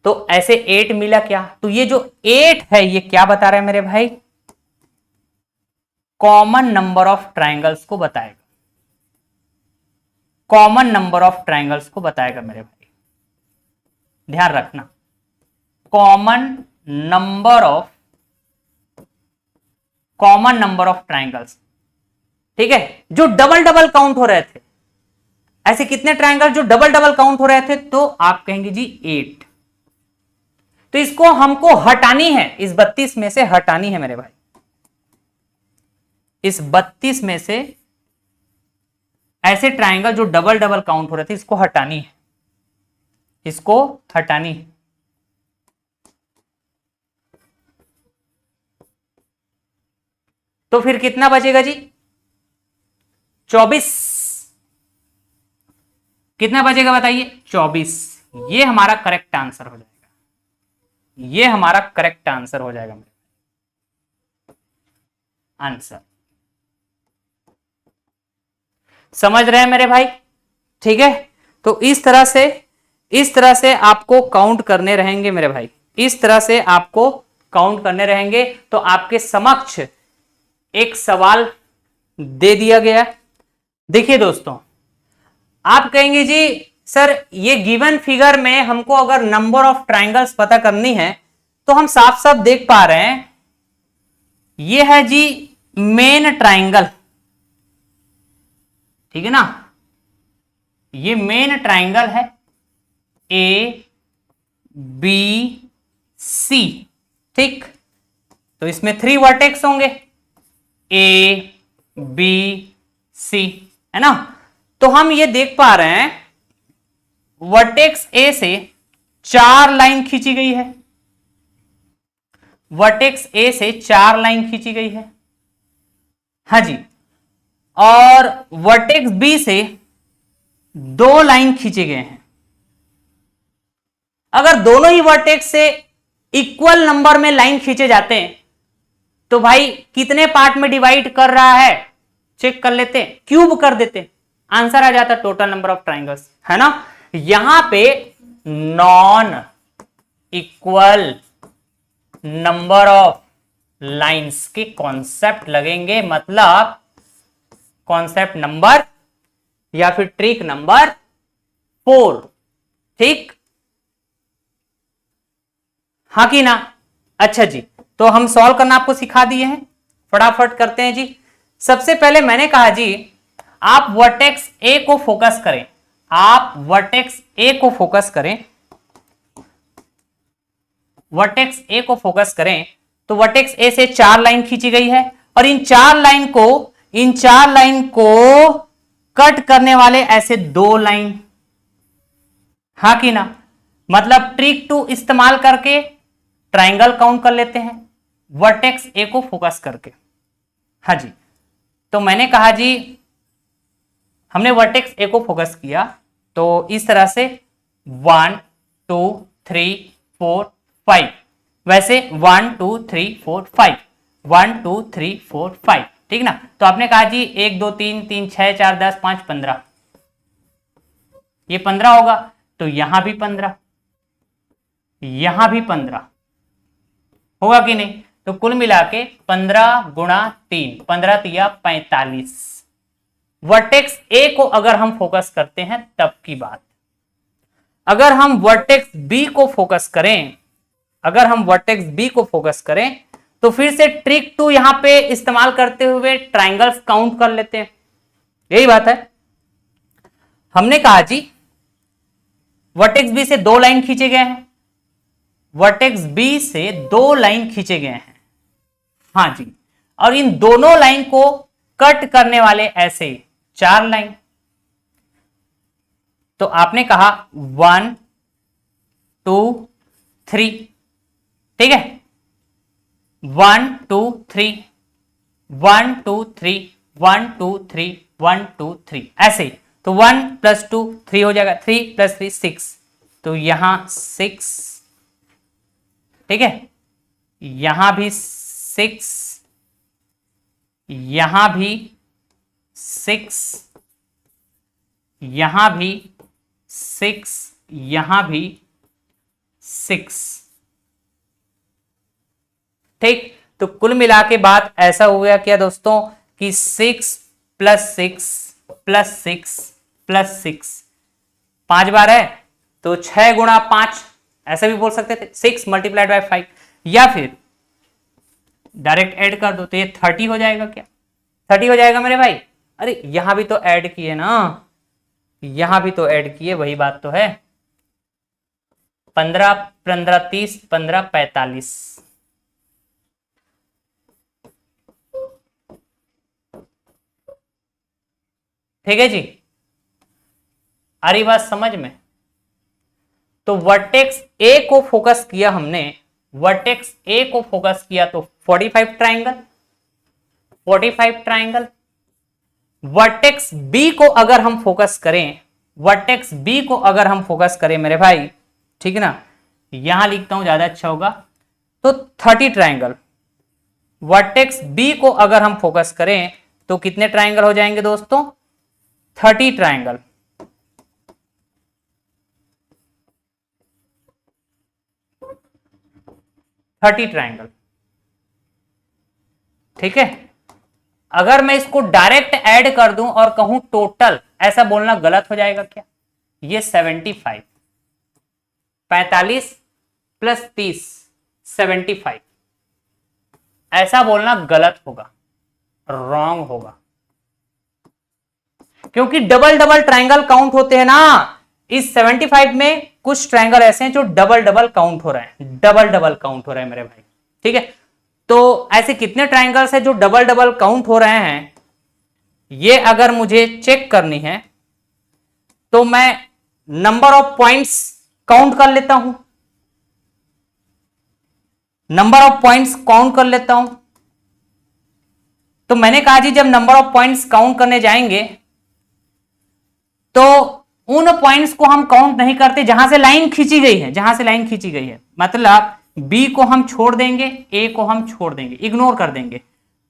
तो ऐसे 8 मिला क्या, तो ये जो 8 है ये क्या बता रहा है मेरे भाई, कॉमन नंबर ऑफ ट्राइंगल्स को बताएगा, कॉमन नंबर ऑफ ट्राइंगल्स को बताएगा मेरे भाई, ध्यान रखना, कॉमन नंबर ऑफ ट्राइंगल्स, ठीक है, जो डबल डबल काउंट हो रहे थे। ऐसे कितने ट्राइंगल जो डबल डबल काउंट हो रहे थे, तो आप कहेंगे जी 8। तो इसको हमको हटानी है, इस 32 में से हटानी है मेरे भाई, इस 32 में से ऐसे ट्राइंगल जो डबल डबल काउंट हो रहे थे इसको हटानी है, इसको हटानी है। तो फिर कितना बचेगा जी, 24। कितना बचेगा बताइए, 24। ये हमारा करेक्ट आंसर हो जाएगा, ये हमारा करेक्ट आंसर हो जाएगा आंसर। समझ रहे हैं मेरे भाई, ठीक है। तो इस तरह से आपको काउंट करने रहेंगे मेरे भाई, इस तरह से आपको काउंट करने रहेंगे। तो आपके समक्ष एक सवाल दे दिया गया। देखिए दोस्तों, आप कहेंगे जी सर ये गिवन फिगर में हमको अगर नंबर ऑफ ट्राइंगल्स पता करनी है तो हम साफ साफ देख पा रहे हैं, ये है जी मेन ट्राइंगल, ठीक है ना, ये मेन ट्राइंगल है ए बी सी, ठीक। तो इसमें 3 वर्टेक्स होंगे ए बी सी, है ना। तो हम ये देख पा रहे हैं वर्टेक्स ए से 4 लाइन खींची गई है, वर्टेक्स ए से 4 लाइन खींची गई है, हाँ जी, और वर्टेक्स बी से 2 लाइन खींचे गए हैं। अगर दोनों ही वर्टेक्स से इक्वल नंबर में लाइन खींचे जाते हैं तो भाई कितने पार्ट में डिवाइड कर रहा है चेक कर लेते, क्यूब कर देते, आंसर आ जाता टोटल नंबर ऑफ ट्राइंगल्स, है ना। यहां पे non equal number of lines के कॉन्सेप्ट लगेंगे, मतलब कॉन्सेप्ट नंबर या फिर ट्रिक नंबर 4, ठीक, हाँ कि ना। अच्छा जी, तो हम सॉल्व करना आपको सिखा दिए हैं, फटाफट करते हैं जी। सबसे पहले मैंने कहा जी आप वर्टेक्स ए को फोकस करें, आप वर्टेक्स ए को फोकस करें, वर्टेक्स ए को फोकस करें। तो वर्टेक्स ए से 4 लाइन खींची गई है और इन 4 लाइन को कट करने वाले ऐसे 2 लाइन, हाँ कि ना, मतलब ट्रिक 2 इस्तेमाल करके ट्राइंगल काउंट कर लेते हैं वर्टेक्स ए को फोकस करके, हाँ जी। तो मैंने कहा जी हमने वर्टेक्स ए को फोकस किया, तो इस तरह से 1 2 3 4 5, वैसे 1 2 3 4 5, 1 2 3 4 5, ठीक ना। तो आपने कहा जी 1 2 3 3 6 4 10 5 15, ये 15 होगा, तो यहां भी 15, यहां भी 15 होगा कि नहीं। तो कुल मिला के 15 गुणा 3, 15 तिया 45। वर्टेक्स ए को अगर हम फोकस करते हैं तब की बात। अगर हम वर्टेक्स बी को फोकस करें, अगर हम वर्टेक्स बी को फोकस करें तो फिर से ट्रिक 2 यहां पे इस्तेमाल करते हुए ट्राइंगल्स काउंट कर लेते हैं। यही बात है, हमने कहा जी वर्टेक्स बी से 2 लाइन खींचे गए हैं, वर्टेक्स बी से 2 लाइन खींचे गए हैं, हाँ जी, और इन दोनों लाइन को कट करने वाले ऐसे 4 लाइन। तो आपने कहा 1 2 3, ठीक है, 1 2 3 1 2 3 1 2 3 1 2 3 ऐसे। तो 1 + 2 3 हो जाएगा, 3 + 3 6, तो यहां 6, ठीक है, यहां भी 6, यहां भी 6, यहां भी 6, यहां भी 6, ठीक। तो कुल मिला के बात ऐसा हो गया क्या दोस्तों कि 6 + 6 + 6 + 6 5 बार है, तो 6 × 5 ऐसा भी बोल सकते थे, 6 × 5, या फिर डायरेक्ट ऐड कर दो तो ये 30 हो जाएगा। क्या 30 हो जाएगा मेरे भाई? अरे यहां भी तो ऐड किए ना, यहां भी तो ऐड किए, वही बात तो है। 15 15 30 15 45, ठीक है जी, आ रही बात समझ में? तो वर्टेक्स ए को फोकस किया हमने, वर्टेक्स ए को फोकस किया तो 45 ट्राइंगल, 45 ट्राइंगल। वर्टेक्स बी को अगर हम फोकस करें, वर्टेक्स बी को अगर हम फोकस करें मेरे भाई, ठीक है ना, यहां लिखता हूं ज्यादा अच्छा होगा, तो 30 ट्राइंगल। वर्टेक्स बी को अगर हम फोकस करें तो कितने ट्राइंगल हो जाएंगे दोस्तों? 30 ट्राइंगल। ठीक है। अगर मैं इसको डायरेक्ट ऐड कर दूं और कहूं टोटल, ऐसा बोलना गलत हो जाएगा क्या? ये 75, 45 + 30 75, ऐसा बोलना गलत होगा, रॉन्ग होगा, क्योंकि डबल डबल ट्राइंगल काउंट होते हैं ना। इस 75 में कुछ ट्राइंगल ऐसे हैं जो डबल डबल काउंट हो रहे हैं, डबल डबल काउंट हो रहे हैं मेरे भाई, ठीक है। तो ऐसे कितने ट्राइंगल्स हैं जो डबल डबल काउंट हो रहे हैं, ये अगर मुझे चेक करनी है तो मैं नंबर ऑफ पॉइंट्स काउंट कर लेता हूं, नंबर ऑफ पॉइंट्स काउंट कर लेता हूं। तो मैंने कहा जी जब नंबर ऑफ पॉइंट्स काउंट करने जाएंगे तो उन पॉइंट्स को हम काउंट नहीं करते जहां से लाइन खींची गई है, जहां से लाइन खींची गई है, मतलब बी को हम छोड़ देंगे, ए को हम छोड़ देंगे, इग्नोर कर देंगे।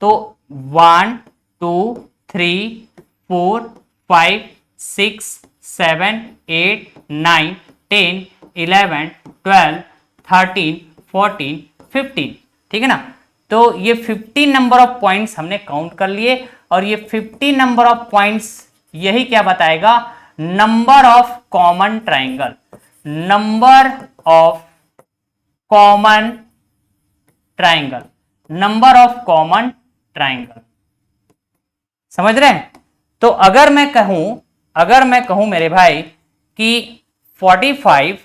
तो 1 2 3 4 5 6 7 8 9 10 11 12 13 14 15, ठीक है ना। तो ये 15 नंबर ऑफ पॉइंट्स हमने काउंट कर लिए, और ये 15 नंबर ऑफ पॉइंट्स यही क्या बताएगा? Number of common triangle, number of common triangle, number of common triangle, समझ रहे हैं? तो अगर मैं कहूं मेरे भाई कि 45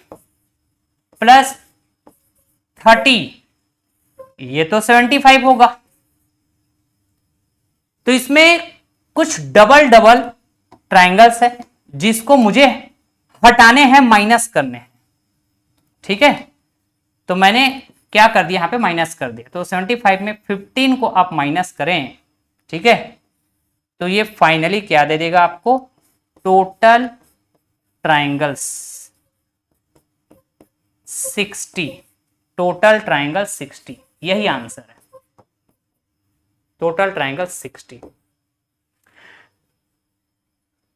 + 30 ये तो 75 होगा, तो इसमें कुछ डबल डबल ट्राइंगल्स है जिसको मुझे हटाने हैं, माइनस करने हैं, ठीक है। तो मैंने क्या कर दिया, यहां पे माइनस कर दिया। तो 75 में 15 को आप माइनस करें, ठीक है, तो ये फाइनली क्या दे देगा आपको? टोटल ट्राइंगल्स 60, टोटल ट्राइंगल 60, यही आंसर है, टोटल ट्राइंगल 60,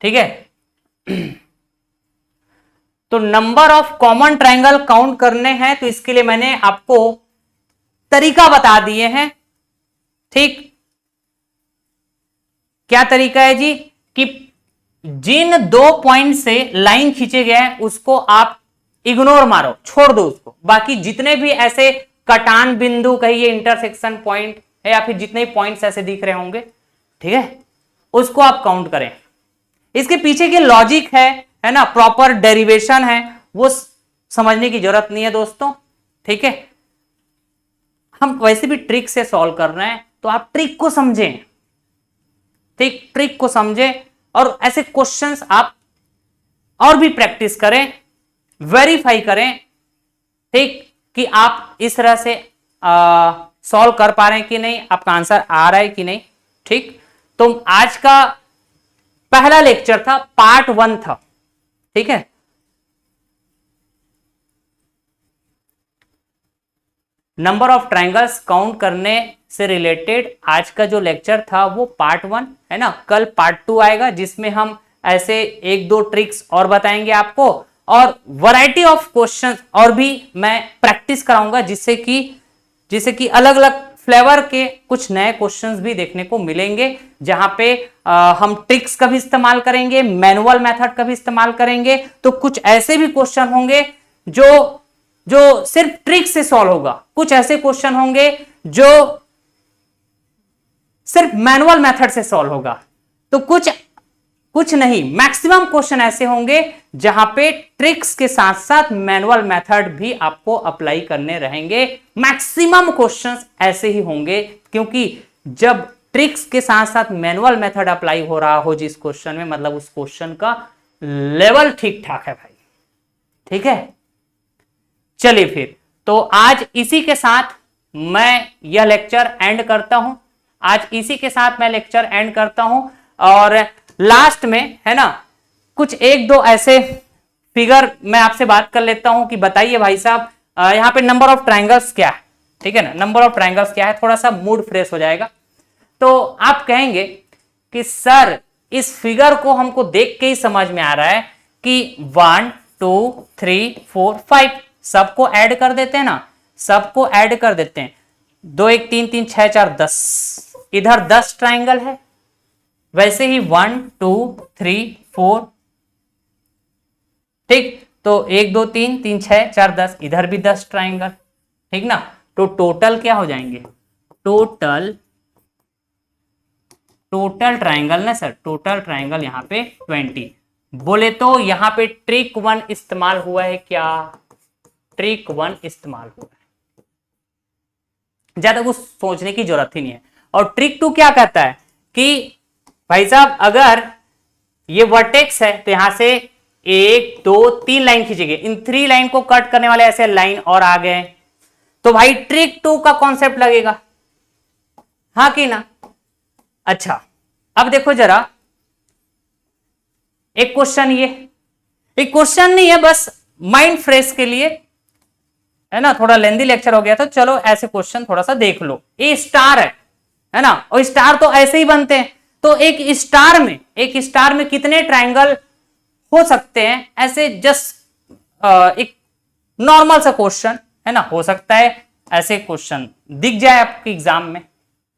ठीक है। तो number of common triangle count करने हैं, तो इसके लिए मैंने आपको तरीका बता दिए हैं, ठीक। क्या तरीका है जी? कि जिन 2 पॉइंट से लाइन खींचे गए हैं उसको आप इग्नोर मारो, छोड़ दो उसको, बाकी जितने भी ऐसे कटान बिंदु कहिए, इंटरसेक्शन पॉइंट है, या फिर जितने पॉइंट्स ऐसे दिख रहे होंगे, ठीक है, उसको आप काउंट करें। इसके पीछे की लॉजिक है ना, प्रॉपर डेरिवेशन है, वो समझने की जरूरत नहीं है दोस्तों, ठीक है। हम वैसे भी ट्रिक से सॉल्व कर रहे हैं, तो आप ट्रिक को समझें, ठीक, ट्रिक को समझें, और ऐसे क्वेश्चंस आप और भी प्रैक्टिस करें, वेरीफाई करें, ठीक, कि आप इस तरह से सॉल्व कर पा रहे हैं कि नहीं, आपका आंसर आ रहा है कि नहीं, ठीक। तो आज का पहला लेक्चर था, पार्ट 1 था, ठीक है। नंबर ऑफ ट्रायंगल्स काउंट करने से रिलेटेड आज का जो लेक्चर था वो पार्ट 1 है ना। कल पार्ट 2 आएगा, जिसमें हम ऐसे एक दो ट्रिक्स और बताएंगे आपको, और वैरायटी ऑफ क्वेश्चंस और भी मैं प्रैक्टिस कराऊंगा, जिससे कि अलग अलग फ्लेवर के कुछ नए क्वेश्चंस भी देखने को मिलेंगे, जहां पे हम ट्रिक्स का भी इस्तेमाल करेंगे, मैनुअल मेथड का भी इस्तेमाल करेंगे। तो कुछ ऐसे भी क्वेश्चन होंगे जो सिर्फ ट्रिक से सॉल्व होगा, कुछ ऐसे क्वेश्चन होंगे जो सिर्फ मैनुअल मेथड से सॉल्व होगा, तो कुछ नहीं, मैक्सिमम क्वेश्चन ऐसे होंगे जहां पे ट्रिक्स के साथ साथ मैनुअल मेथड भी आपको अप्लाई करने रहेंगे। मैक्सिमम क्वेश्चंस ऐसे ही होंगे, क्योंकि जब ट्रिक्स के साथ साथ मैनुअल मेथड अप्लाई हो रहा हो जिस क्वेश्चन में, मतलब उस क्वेश्चन का लेवल ठीक ठाक है भाई, ठीक है। चलिए फिर, तो आज इसी के साथ मैं यह लेक्चर एंड करता हूं, और लास्ट में है ना, कुछ एक दो ऐसे फिगर मैं आपसे बात कर लेता हूं कि बताइए भाई साहब, यहां पे नंबर ऑफ ट्रायंगल्स क्या है, ठीक है ना, नंबर ऑफ ट्रायंगल्स क्या है, थोड़ा सा मूड फ्रेश हो जाएगा। तो आप कहेंगे कि सर इस फिगर को हमको देख के ही समझ में आ रहा है कि 1 2 3 4 5 सबको ऐड कर देते हैं ना, सबको ऐड कर देते हैं, 2 1 3 3 6 4 10, इधर 10 ट्रायंगल है, वैसे ही 1 2 3 4, ठीक, तो 1 2 3 3 6 4 10, इधर भी 10 ट्रायंगल, ठीक ना। तो टोटल क्या हो जाएंगे, टोटल ट्रायंगल ना सर, टोटल ट्रायंगल यहाँ पे 20। बोले तो यहाँ पे ट्रिक 1 इस्तेमाल हुआ है, क्या ट्रिक 1 इस्तेमाल हुआ है, ज्यादा कुछ सोचने की जरूरत ही नहीं है। और ट्रिक 2 क्या कहता है कि भाई साहब अगर ये वर्टेक्स है तो यहां से 1 2 3 लाइन खींचेंगे, इन 3 लाइन को कट करने वाले ऐसे लाइन और आ गए, तो भाई ट्रिक 2 का कॉन्सेप्ट लगेगा, हाँ कि ना। अच्छा, अब देखो जरा, एक क्वेश्चन, ये एक क्वेश्चन नहीं है, बस माइंड फ्रेश के लिए है ना, थोड़ा लेंदी लेक्चर हो गया, तो चलो ऐसे क्वेश्चन थोड़ा सा देख लो। ए स्टार है ना, और स्टार तो ऐसे ही बनते हैं, तो एक स्टार में कितने ट्रायंगल हो सकते हैं, ऐसे जस्ट एक नॉर्मल सा क्वेश्चन है ना, हो सकता है ऐसे क्वेश्चन दिख जाए आपके एग्जाम में,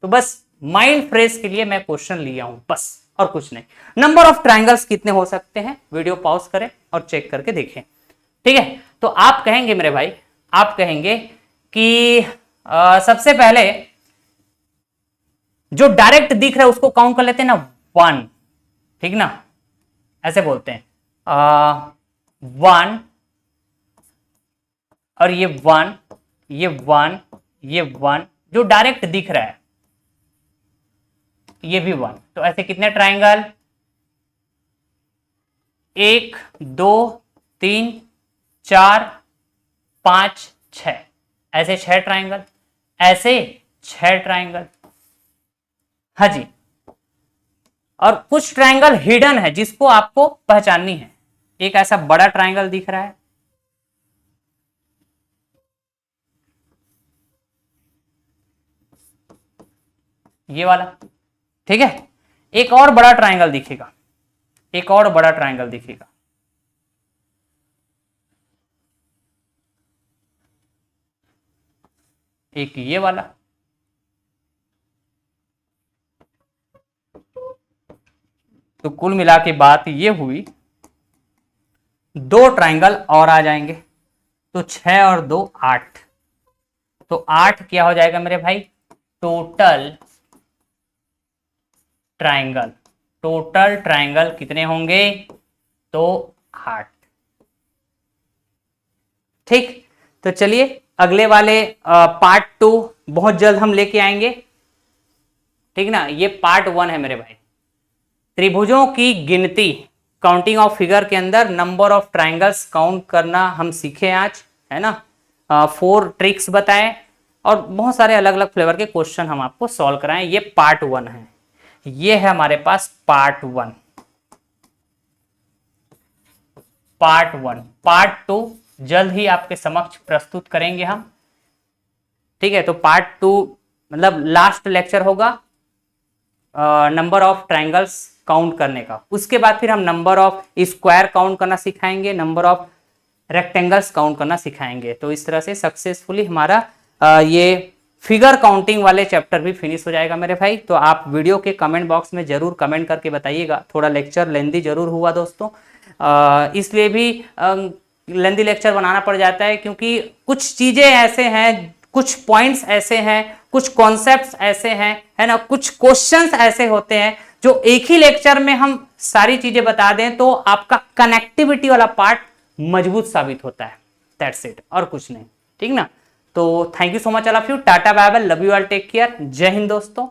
तो बस माइंड फ्रेश के लिए मैं क्वेश्चन लिया हूं, बस और कुछ नहीं। नंबर ऑफ ट्रायंगल्स कितने हो सकते हैं, वीडियो पॉज करें और चेक करके देखें, ठीक है। तो आप कहेंगे मेरे भाई, आप कहेंगे कि सबसे पहले जो डायरेक्ट दिख रहा है उसको काउंट कर लेते हैं ना, 1, ठीक ना, ऐसे बोलते हैं 1, और ये 1 ये 1 ये 1, जो डायरेक्ट दिख रहा है ये भी 1, तो ऐसे कितने ट्रायंगल, 1 2 3 4 5 6, ऐसे 6 ट्रायंगल, ऐसे 6 ट्रायंगल, हाँ जी। और कुछ ट्रायंगल हिडन है जिसको आपको पहचाननी है, एक ऐसा बड़ा ट्रायंगल दिख रहा है, ये वाला, ठीक है। एक और बड़ा ट्रायंगल दिखेगा, एक और बड़ा ट्रायंगल दिखेगा, एक ये वाला, तो कुल मिला के बात ये हुई 2 ट्रायंगल और आ जाएंगे, तो 6 और 2 8, तो 8 क्या हो जाएगा मेरे भाई, टोटल ट्राइंगल। टोटल ट्राइंगल कितने होंगे, तो 8। ठीक, तो चलिए अगले वाले पार्ट 2 बहुत जल्द हम लेके आएंगे। ठीक ना, ये पार्ट 1 है मेरे भाई। त्रिभुजों की गिनती, काउंटिंग ऑफ फिगर के अंदर नंबर ऑफ ट्राइंगल्स काउंट करना हम सीखे आज, है ना। 4 ट्रिक्स बताएं और बहुत सारे अलग अलग फ्लेवर के क्वेश्चन हम आपको सॉल्व कराएं। ये पार्ट 1 है, ये है हमारे पास पार्ट 1। पार्ट 1, पार्ट 2 जल्द ही आपके समक्ष प्रस्तुत करेंगे हम। ठीक है, तो पार्ट 2 मतलब लास्ट लेक्चर होगा नंबर ऑफ ट्राइंगल्स काउंट करने का। उसके बाद फिर हम नंबर ऑफ स्क्वायर काउंट करना सिखाएंगे, नंबर ऑफ रेक्टेंगल्स काउंट करना सिखाएंगे। तो इस तरह से सक्सेसफुली हमारा ये फिगर काउंटिंग वाले चैप्टर भी फिनिश हो जाएगा मेरे भाई। तो आप वीडियो के कमेंट बॉक्स में जरूर कमेंट करके बताइएगा। थोड़ा लेक्चर लेंदी जरूर हुआ दोस्तों, इसलिए भी लेंदी लेक्चर बनाना पड़ जाता है, क्योंकि कुछ चीजें ऐसे हैं, कुछ पॉइंट्स ऐसे हैं, कुछ कॉन्सेप्ट्स ऐसे हैं, है ना, कुछ क्वेश्चंस ऐसे होते हैं जो एक ही लेक्चर में हम सारी चीजें बता दें तो आपका कनेक्टिविटी वाला पार्ट मजबूत साबित होता है। दैट्स इट, और कुछ नहीं। ठीक ना, तो thank you so much, I love you, tata bye bye, love you all, take care, जय हिंद दोस्तों।